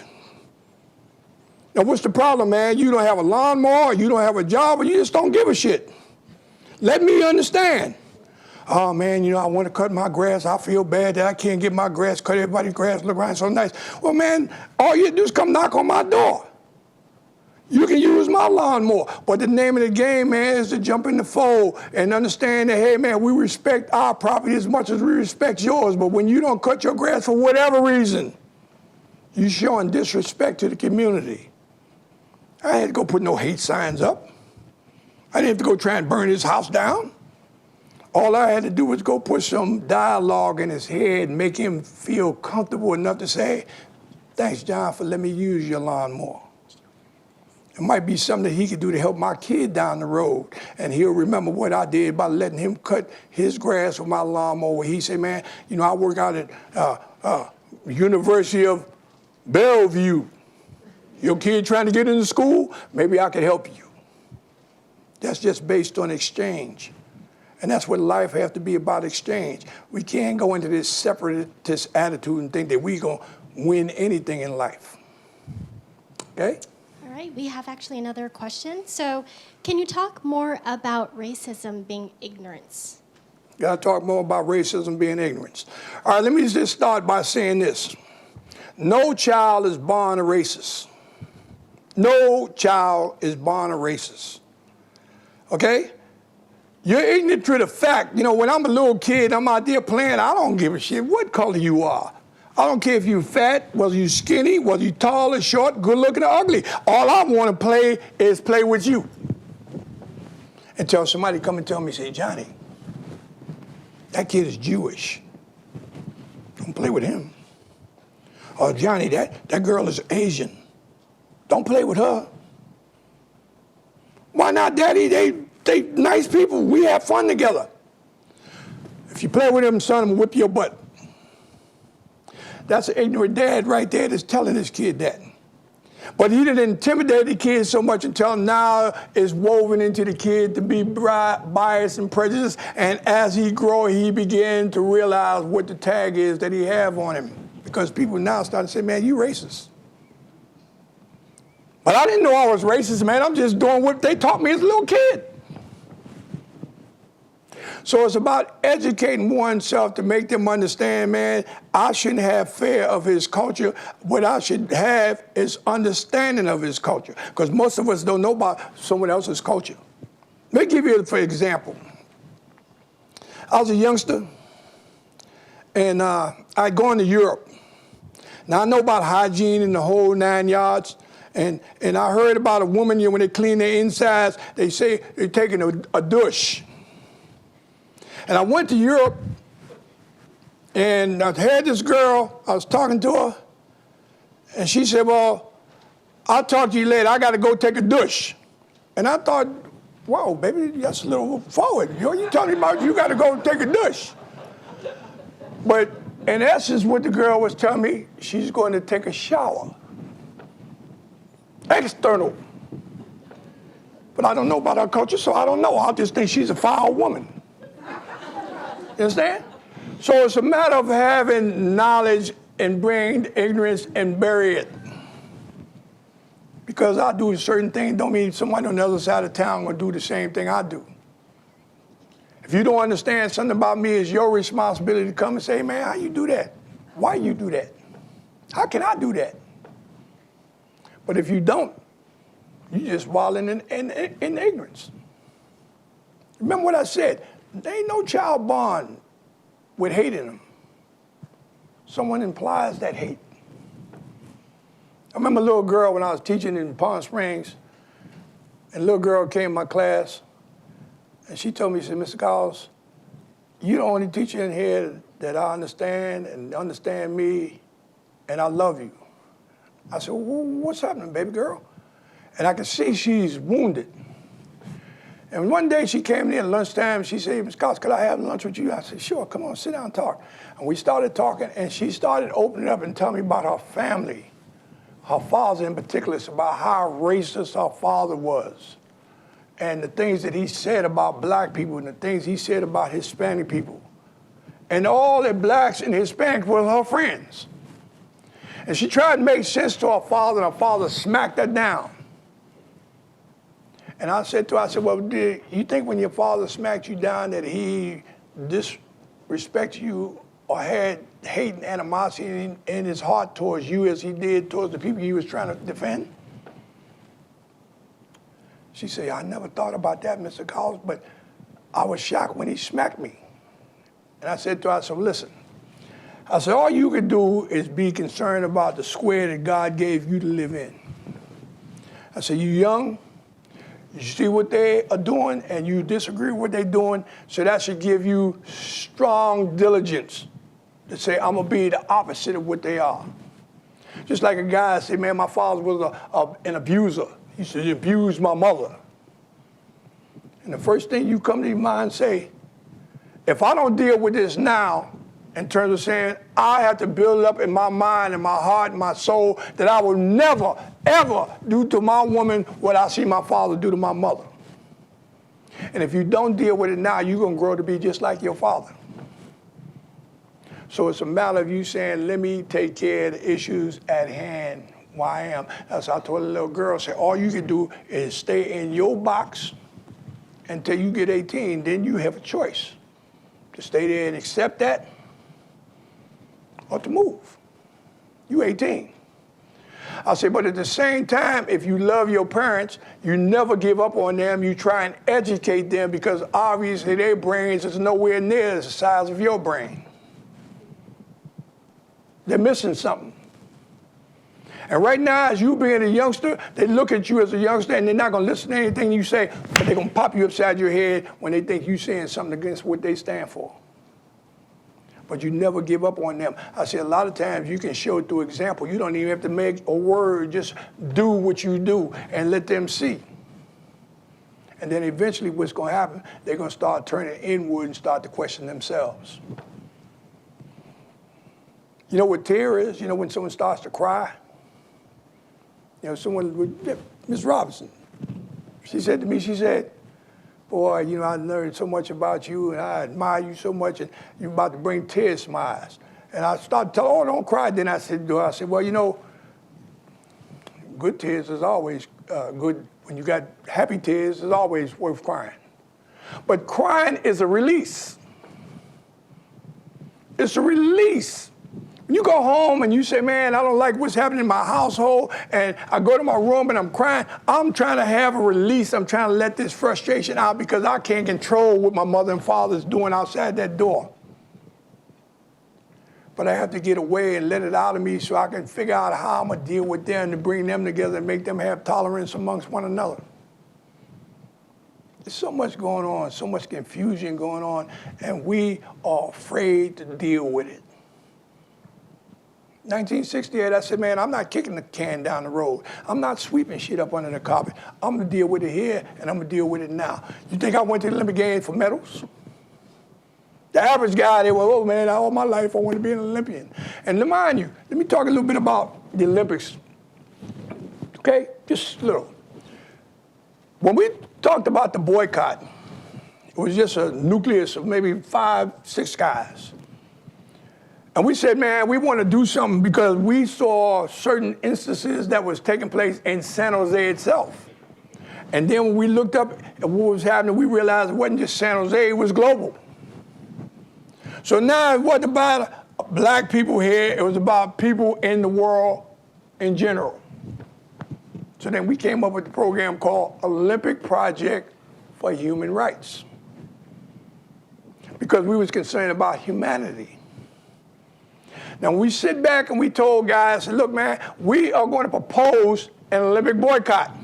Now, what's the problem, man? You don't have a lawnmower, you don't have a job, or you just don't give a shit. Let me understand. Oh, man, you know, I want to cut my grass. I feel bad that I can't get my grass cut. Everybody's grass look around so nice. Well, man, all you do is come knock on my door. You can use my lawnmower. But the name of the game, man, is to jump in the fold and understand that, hey, man, we respect our property as much as we respect yours. But when you don't cut your grass for whatever reason, you're showing disrespect to the community. I had to go put no hate signs up. I didn't have to go try and burn his house down. All I had to do was go put some dialogue in his head and make him feel comfortable enough to say, thanks, John, for letting me use your lawnmower. It might be something that he could do to help my kid down the road. And he'll remember what I did by letting him cut his grass with my lawnmower. He said, man, you know, I work out at University of Bellevue. Your kid trying to get into school? Maybe I could help you. That's just based on exchange. And that's what life has to be about, exchange. We can't go into this separatist attitude and think that we're going to win anything in life. Okay? All right, we have actually another question. So can you talk more about racism being ignorance? Got to talk more about racism being ignorance. All right, let me just start by saying this. No child is born a racist. No child is born a racist. Okay? You're ignorant to the fact, when I'm a little kid, I'm out there playing, I don't give a shit what color you are. I don't care if you're fat, whether you're skinny, whether you're tall or short, good looking or ugly. All I want to play is play with you. Until somebody come and tell me, say, Johnny, that kid is Jewish. Don't play with him. Or Johnny, that girl is Asian. Don't play with her. Why not, Daddy? They nice people. We have fun together. If you play with them, son, I'm gonna whip your butt. That's an ignorant dad right there that's telling his kid that. But he didn't intimidate the kid so much until now it's woven into the kid to be biased and prejudiced. And as he grows, he began to realize what the tag is that he have on him. Because people now start to say, man, you racist. But I didn't know I was racist, man. I'm just doing what they taught me as a little kid. So it's about educating oneself to make them understand, man, I shouldn't have fear of his culture. What I should have is understanding of his culture. Because most of us don't know about someone else's culture. Let me give you, for example. I was a youngster, and I'd gone to Europe. Now, I know about hygiene and the whole 9 yards. And I heard about a woman, when they clean their insides, they say they're taking a douche. And I went to Europe, and I had this girl, I was talking to her, and she said, well, I'll talk to you later. I got to go take a douche. And I thought, whoa, baby, that's a little forward. You talking about you got to go take a douche. But in essence, what the girl was telling me, she's going to take a shower. External. But I don't know about her culture, so I don't know. I just think she's a foul woman. You understand? So it's a matter of having knowledge and bring ignorance and bury it. Because I do certain things don't mean someone on the other side of town will do the same thing I do. If you don't understand something about me, it's your responsibility to come and say, man, how you do that? Why you do that? How can I do that? But if you don't, you just wallowing in ignorance. Remember what I said. There ain't no child born with hate in them. Someone implies that hate. I remember a little girl when I was teaching in Palm Springs, and a little girl came in my class, and she told me, she said, Mr. Collins, you're the only teacher in here that I understand and understand me, and I love you. I said, well, what's happening, baby girl? And I could see she's wounded. And one day she came in at lunchtime, she said, Mr. Collins, could I have lunch with you? I said, sure, come on, sit down and talk. And we started talking, and she started opening up and telling me about her family, her father in particular, about how racist her father was, and the things that he said about black people and the things he said about Hispanic people. And all the blacks and Hispanics were her friends. And she tried to make sense to her father, and her father smacked her down. And I said to her, I said, well, do you think when your father smacked you down that he disrespected you or had hate and animosity in his heart towards you as he did towards the people he was trying to defend? She said, I never thought about that, Mr. Collins, but I was shocked when he smacked me. And I said to her, I said, listen, I said, all you can do is be concerned about the square that God gave you to live in. I said, you young, you see what they are doing, and you disagree with what they're doing, so that should give you strong diligence to say, I'm going to be the opposite of what they are. Just like a guy say, man, my father was an abuser. He used to abuse my mother. And the first thing you come to your mind and say, if I don't deal with this now, in terms of saying, I have to build up in my mind and my heart and my soul that I will never, ever do to my woman what I see my father do to my mother. And if you don't deal with it now, you're going to grow to be just like your father. So it's a matter of you saying, let me take care of the issues at hand where I am. As I told a little girl, say, all you can do is stay in your box until you get 18. Then you have a choice to stay there and accept that, or to move. You 18. I said, but at the same time, if you love your parents, you never give up on them. You try and educate them because obviously their brains is nowhere near the size of your brain. They're missing something. And right now, as you being a youngster, they look at you as a youngster and they're not going to listen to anything you say, but they're going to pop you upside your head when they think you're saying something against what they stand for. But you never give up on them. I say a lot of times you can show it through example. You don't even have to make a word. Just do what you do and let them see. And then eventually what's going to happen, they're going to start turning inward and start to question themselves. You know what tear is? You know when someone starts to cry? You know, someone, Ms. Robinson, she said to me, she said, boy, you know, I learned so much about you and I admire you so much and you're about to bring tears to my eyes. And I started telling her, oh, don't cry. Then I said, well, you know, good tears is always good. When you got happy tears, it's always worth crying. But crying is a release. It's a release. When you go home and you say, man, I don't like what's happening in my household, and I go to my room and I'm crying, I'm trying to have a release. I'm trying to let this frustration out because I can't control what my mother and father is doing outside that door. But I have to get away and let it out of me so I can figure out how I'm going to deal with them to bring them together and make them have tolerance amongst one another. There's so much going on, so much confusion going on, and we are afraid to deal with it. 1968, I said, man, I'm not kicking the can down the road. I'm not sweeping shit up under the carpet. I'm going to deal with it here, and I'm going to deal with it now. You think I went to the Olympic Games for medals? The average guy, they were, oh, man, all my life I want to be an Olympian. And to mind you, let me talk a little bit about the Olympics, okay? Just a little. When we talked about the boycott, it was just a nucleus of maybe 5, 6 guys. And we said, man, we want to do something because we saw certain instances that was taking place in San Jose itself. And then when we looked up at what was happening, we realized it wasn't just San Jose, it was global. So now it wasn't about black people here, it was about people in the world in general. So then we came up with the program called Olympic Project for Human Rights. Because we was concerned about humanity. Now, we sit back and we told guys, look, man, we are going to propose an Olympic boycott.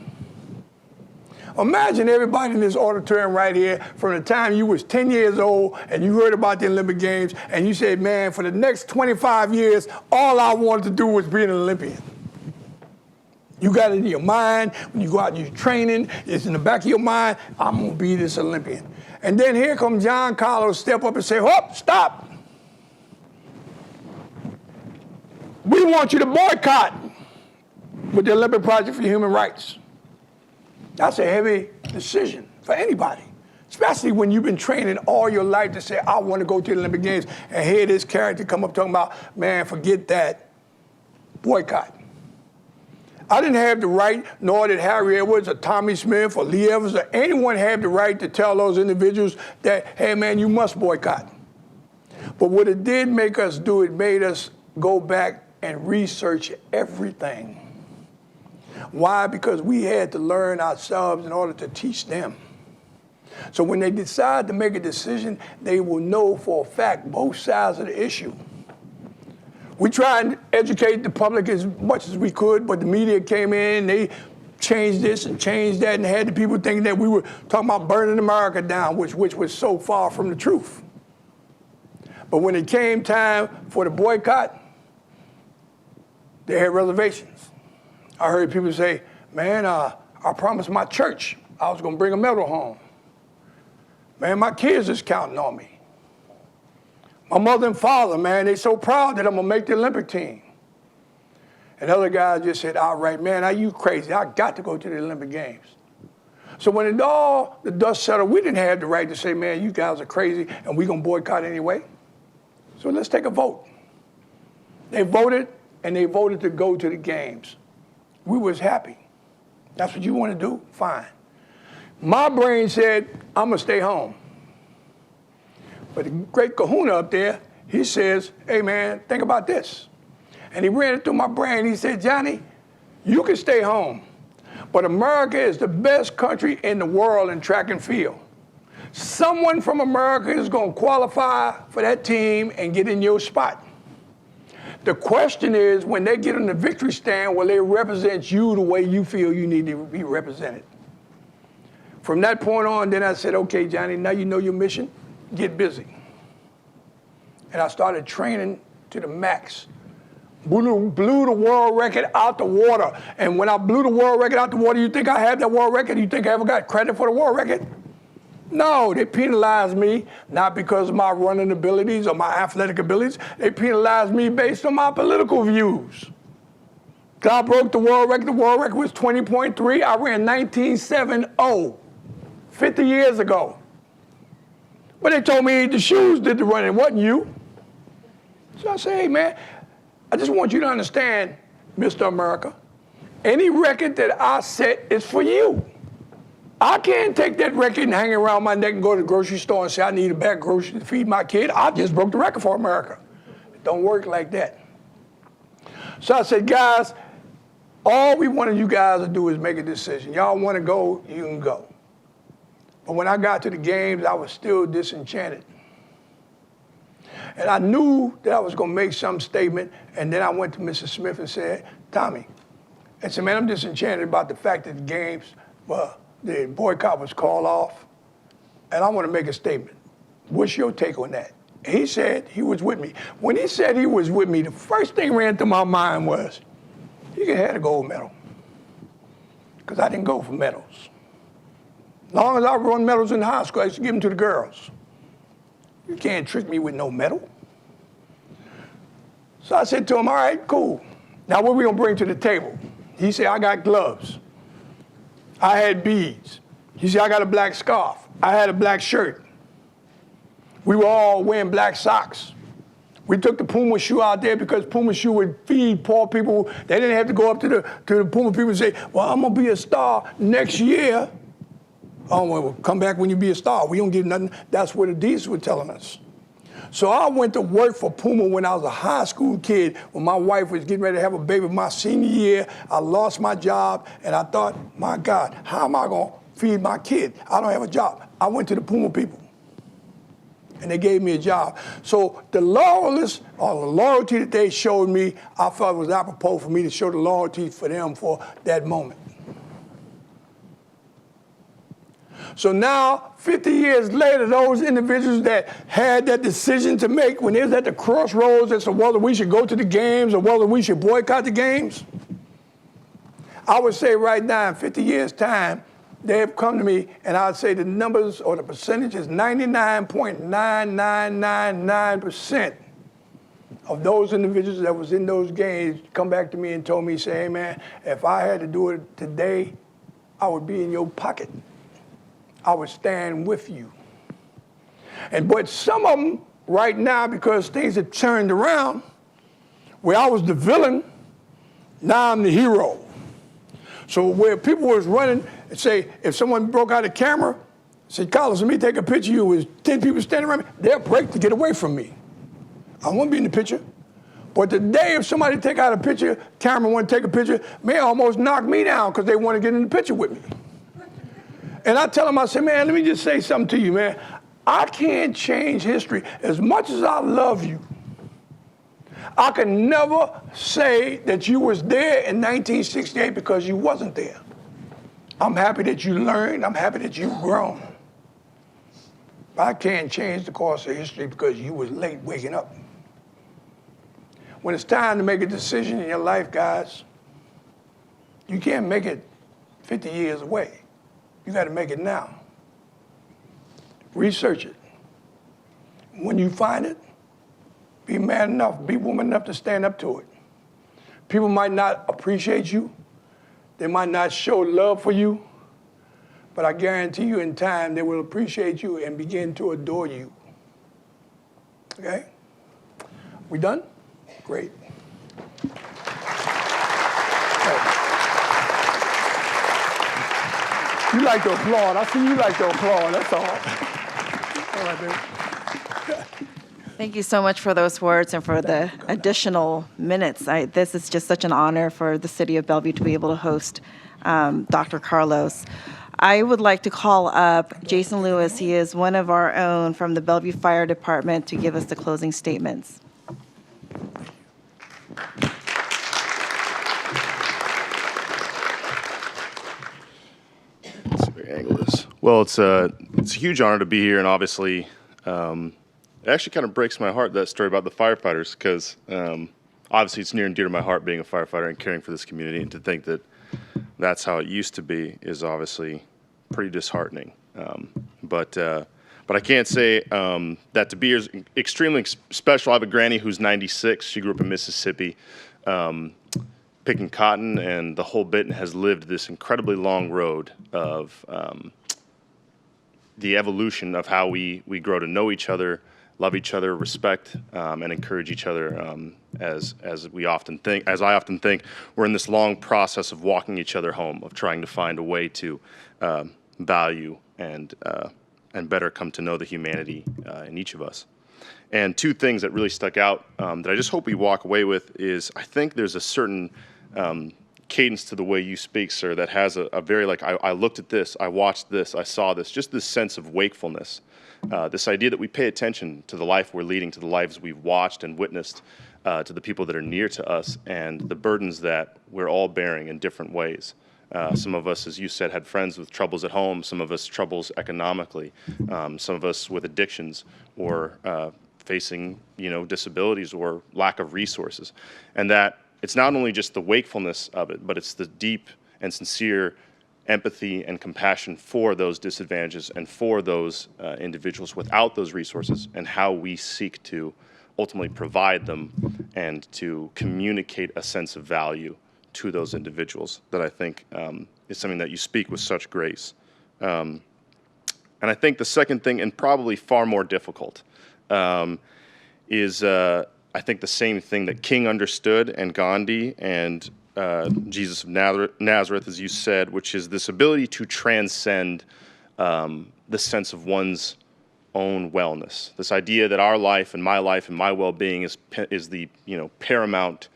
Imagine everybody in this auditorium right here from the time you was 10 years old and you heard about the Olympic Games and you said, man, for the next 25 years, all I wanted to do was be an Olympian. You got it in your mind, when you go out and you're training, it's in the back of your mind, I'm going to be this Olympian. And then here comes John Carlos, step up and say, oh, stop. We want you to boycott with the Olympic Project for Human Rights. That's a heavy decision for anybody, especially when you've been training all your life to say, I want to go to the Olympic Games, and hear this character come up talking about, man, forget that, boycott. I didn't have the right, nor did Harry Edwards or Tommy Smith or Lee Evans or anyone have the right to tell those individuals that, hey, man, you must boycott. But what it did make us do, it made us go back and research everything. Why? Because we had to learn ourselves in order to teach them. So when they decide to make a decision, they will know for a fact both sides of the issue. We tried to educate the public as much as we could, but the media came in, they changed this and changed that and had the people thinking that we were talking about burning America down, which was so far from the truth. But when it came time for the boycott, they had reservations. I heard people say, man, I promised my church I was going to bring a medal home. Man, my kids is counting on me. My mother and father, man, they so proud that I'm going to make the Olympic team. And other guys just said outright, man, are you crazy? I got to go to the Olympic Games. So when the dust settled, we didn't have the right to say, man, you guys are crazy and we're going to boycott anyway. So let's take a vote. They voted, and they voted to go to the games. We was happy. That's what you want to do? Fine. My brain said, I'm going to stay home. But the great kahuna up there, he says, hey, man, think about this. And he ran it through my brain. He said, Johnny, You can stay home. But America is the best country in the world in track and field. Someone from America is going to qualify for that team and get in your spot. The question is, when they get on the victory stand, will they represent you the way you feel you need to be represented? From that point on, then I said, okay, Johnny, now you know your mission, get busy. And I started training to the max. Blew the world record out the water. And when I blew the world record out the water, you think I had that world record? You think I ever got credit for the world record? No, they penalized me, not because of my running abilities or my athletic abilities. They penalized me based on my political views. I broke the world record. The world record was 20.3. I ran 19.70, 50 years ago. But they told me the shoes did the running, it wasn't you. So I said, hey, man, I just want you to understand, Mr. America, any record that I set is for you. I can't take that record and hang it around my neck and go to the grocery store and say I need a bag of groceries to feed my kid. I just broke the record for America. It don't work like that. So I said, guys, all we wanted you guys to do is make a decision. Y'all want to go, you can go. But when I got to the games, I was still disenchanted. And I knew that I was going to make some statement, and then I went to Mrs. Smith and said, Tommy, I said, man, I'm disenchanted about the fact that the games, well, the boycott was called off, and I want to make a statement. What's your take on that? And he said he was with me. When he said he was with me, the first thing ran through my mind was, you can have a gold medal, because I didn't go for medals. As long as I won medals in high school, I used to give them to the girls. You can't trick me with no medal. So I said to him, all right, cool. Now what are we going to bring to the table? He said, I got gloves. I had beads. He said, I got a black scarf. I had a black shirt. We were all wearing black socks. We took the Puma shoe out there because Puma shoe would feed poor people. They didn't have to go up to the Puma people and say, well, I'm going to be a star next year. Oh, well, come back when you be a star. We don't get nothing. That's what Adidas were telling us. So I went to work for Puma when I was a high school kid, when my wife was getting ready to have a baby my senior year. I lost my job, and I thought, my God, how am I going to feed my kid? I don't have a job. I went to the Puma people, and they gave me a job. So the loyalty that they showed me, I felt it was apropos for me to show the loyalty for them for that moment. So now, 50 years later, those individuals that had that decision to make when they was at the crossroads as to whether we should go to the games or whether we should boycott the games, I would say right now, in 50 years' time, they have come to me, and I'd say the numbers or the percentage is 99.9999% of those individuals that was in those games come back to me and told me, say, hey, man, if I had to do it today, I would be in your pocket. I would stand with you. But some of them right now, because things have turned around, where I was the villain, now I'm the hero. So where people was running and say, if someone broke out a camera, say, Carlos, let me take a picture of you with 10 people standing around me, they'll break to get away from me. I won't be in the picture. But today, if somebody take out a picture, camera want to take a picture, may almost knock me down because they want to get in the picture with me. And I tell them, I say, man, let me just say something to you, man. I can't change history. As much as I love you, I can never say that you was there in 1968 because you wasn't there. I'm happy that you learned. I'm happy that you've grown. But I can't change the course of history because you was late waking up. When it's time to make a decision in your life, guys, you can't make it 50 years away. You got to make it now. Research it. When you find it, be man enough, be woman enough to stand up to it. People might not appreciate you. They might not show love for you. But I guarantee you in time, they will appreciate you and begin to adore you. Okay? We done? Great. You like to applaud. I see you like to applaud. That's all. All right, baby. Thank you so much for those words and for the additional minutes. This is just such an honor for the city of Bellevue to be able to host Dr. Carlos. I would like to call up Jason Lewis. He is one of our own from the Bellevue Fire Department to give us the closing statements. Let's see if I can angle this. Well, it's a huge honor to be here, and obviously, it actually kind of breaks my heart, that story about the firefighters, because obviously it's near and dear to my heart being a firefighter and caring for this community, and to think that that's how it used to be is obviously pretty disheartening. But I can't say that to be here is extremely special. I have a granny who's 96. She grew up in Mississippi, picking cotton and the whole bit, and has lived this incredibly long road of the evolution of how we grow to know each other, love each other, respect, and encourage each other. As I often think, we're in this long process of walking each other home, of trying to find a way to value and better come to know the humanity in each of us. And two things that really stuck out that I just hope we walk away with is, I think there's a certain cadence to the way you speak, sir, that has a very, like, I looked at this, I watched this, I saw this, just this sense of wakefulness. This idea that we pay attention to the life we're leading, to the lives we've watched and witnessed, to the people that are near to us, and the burdens that we're all bearing in different ways. Some of us, as you said, had friends with troubles at home, some of us troubles economically, some of us with addictions, or facing, disabilities or lack of resources. And that it's not only just the wakefulness of it, but it's the deep and sincere empathy and compassion for those disadvantages and for those individuals without those resources, and how we seek to ultimately provide them and to communicate a sense of value to those individuals, that I think is something that you speak with such grace. And I think the second thing, and probably far more difficult, is I think the same thing that King understood, and Gandhi, and Jesus of Nazareth, as you said, which is this ability to transcend the sense of one's own wellness. This idea that our life and my well-being is the paramount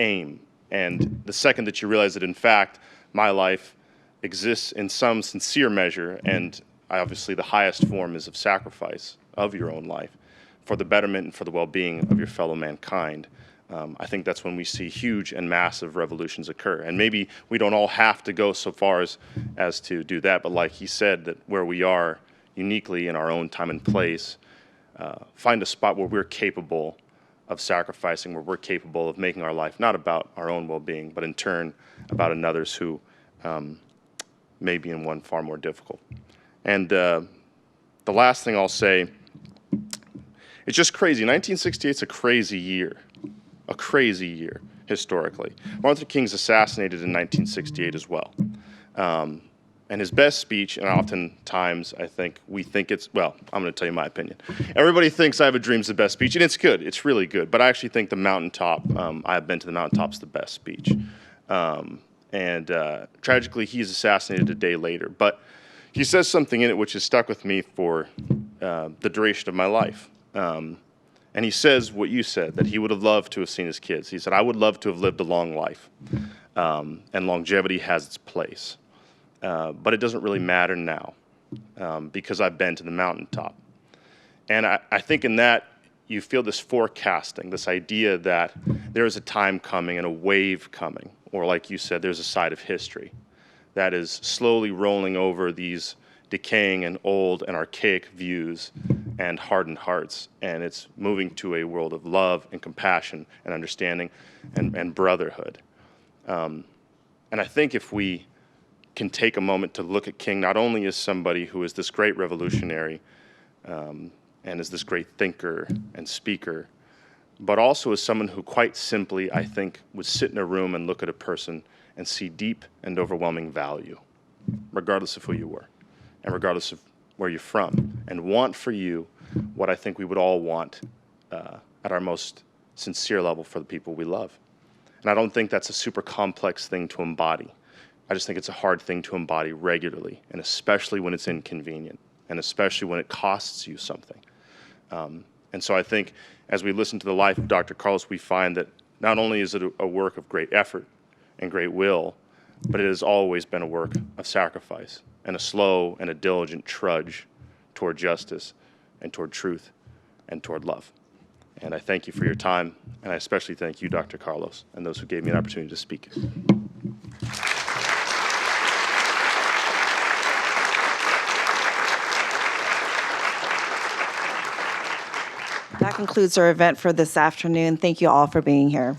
aim. And the second that you realize that, in fact, my life exists in some sincere measure, and obviously the highest form is of sacrifice of your own life for the betterment and for the well-being of your fellow mankind, I think that's when we see huge and massive revolutions occur. And maybe we don't all have to go so far as to do that, but like he said, that where we are uniquely in our own time and place, find a spot where we're capable of sacrificing, where we're capable of making our life not about our own well-being, but in turn about another's who may be in one far more difficult. And the last thing I'll say, it's just crazy. 1968 is a crazy year historically. Martin Luther King's assassinated in 1968 as well. And his best speech, and oftentimes I think we think it's, well, I'm going to tell you my opinion. Everybody thinks I Have a Dream's the best speech, and it's good. It's really good. But I actually think the Mountaintop, I Have Been to the Mountaintop's the best speech. Tragically, he is assassinated a day later. But he says something in it which has stuck with me for the duration of my life. And he says what you said, that he would have loved to have seen his kids. He said, I would love to have lived a long life, and longevity has its place. But it doesn't really matter now, because I've been to the mountaintop. And I think in that, you feel this forecasting, this idea that there is a time coming and a wave coming, or like you said, there's a side of history that is slowly rolling over these decaying and old and archaic views and hardened hearts, and it's moving to a world of love and compassion and understanding and brotherhood. And I think if we can take a moment to look at King not only as somebody who is this great revolutionary and is this great thinker and speaker, but also as someone who quite simply, I think, would sit in a room and look at a person and see deep and overwhelming value, regardless of who you were and regardless of where you're from, and want for you what I think we would all want at our most sincere level for the people we love. And I don't think that's a super complex thing to embody. I just think it's a hard thing to embody regularly, and especially when it's inconvenient, and especially when it costs you something. And And so I think as we listen to the life of Dr. Carlos, we find that not only is it a work of great effort and great will, but it has always been a work of sacrifice and a slow and a diligent trudge toward justice and toward truth and toward love. And I thank you for your time, and I especially thank you, Dr. Carlos, and those who gave me an opportunity to speak. That concludes our event for this afternoon. Thank you all for being here.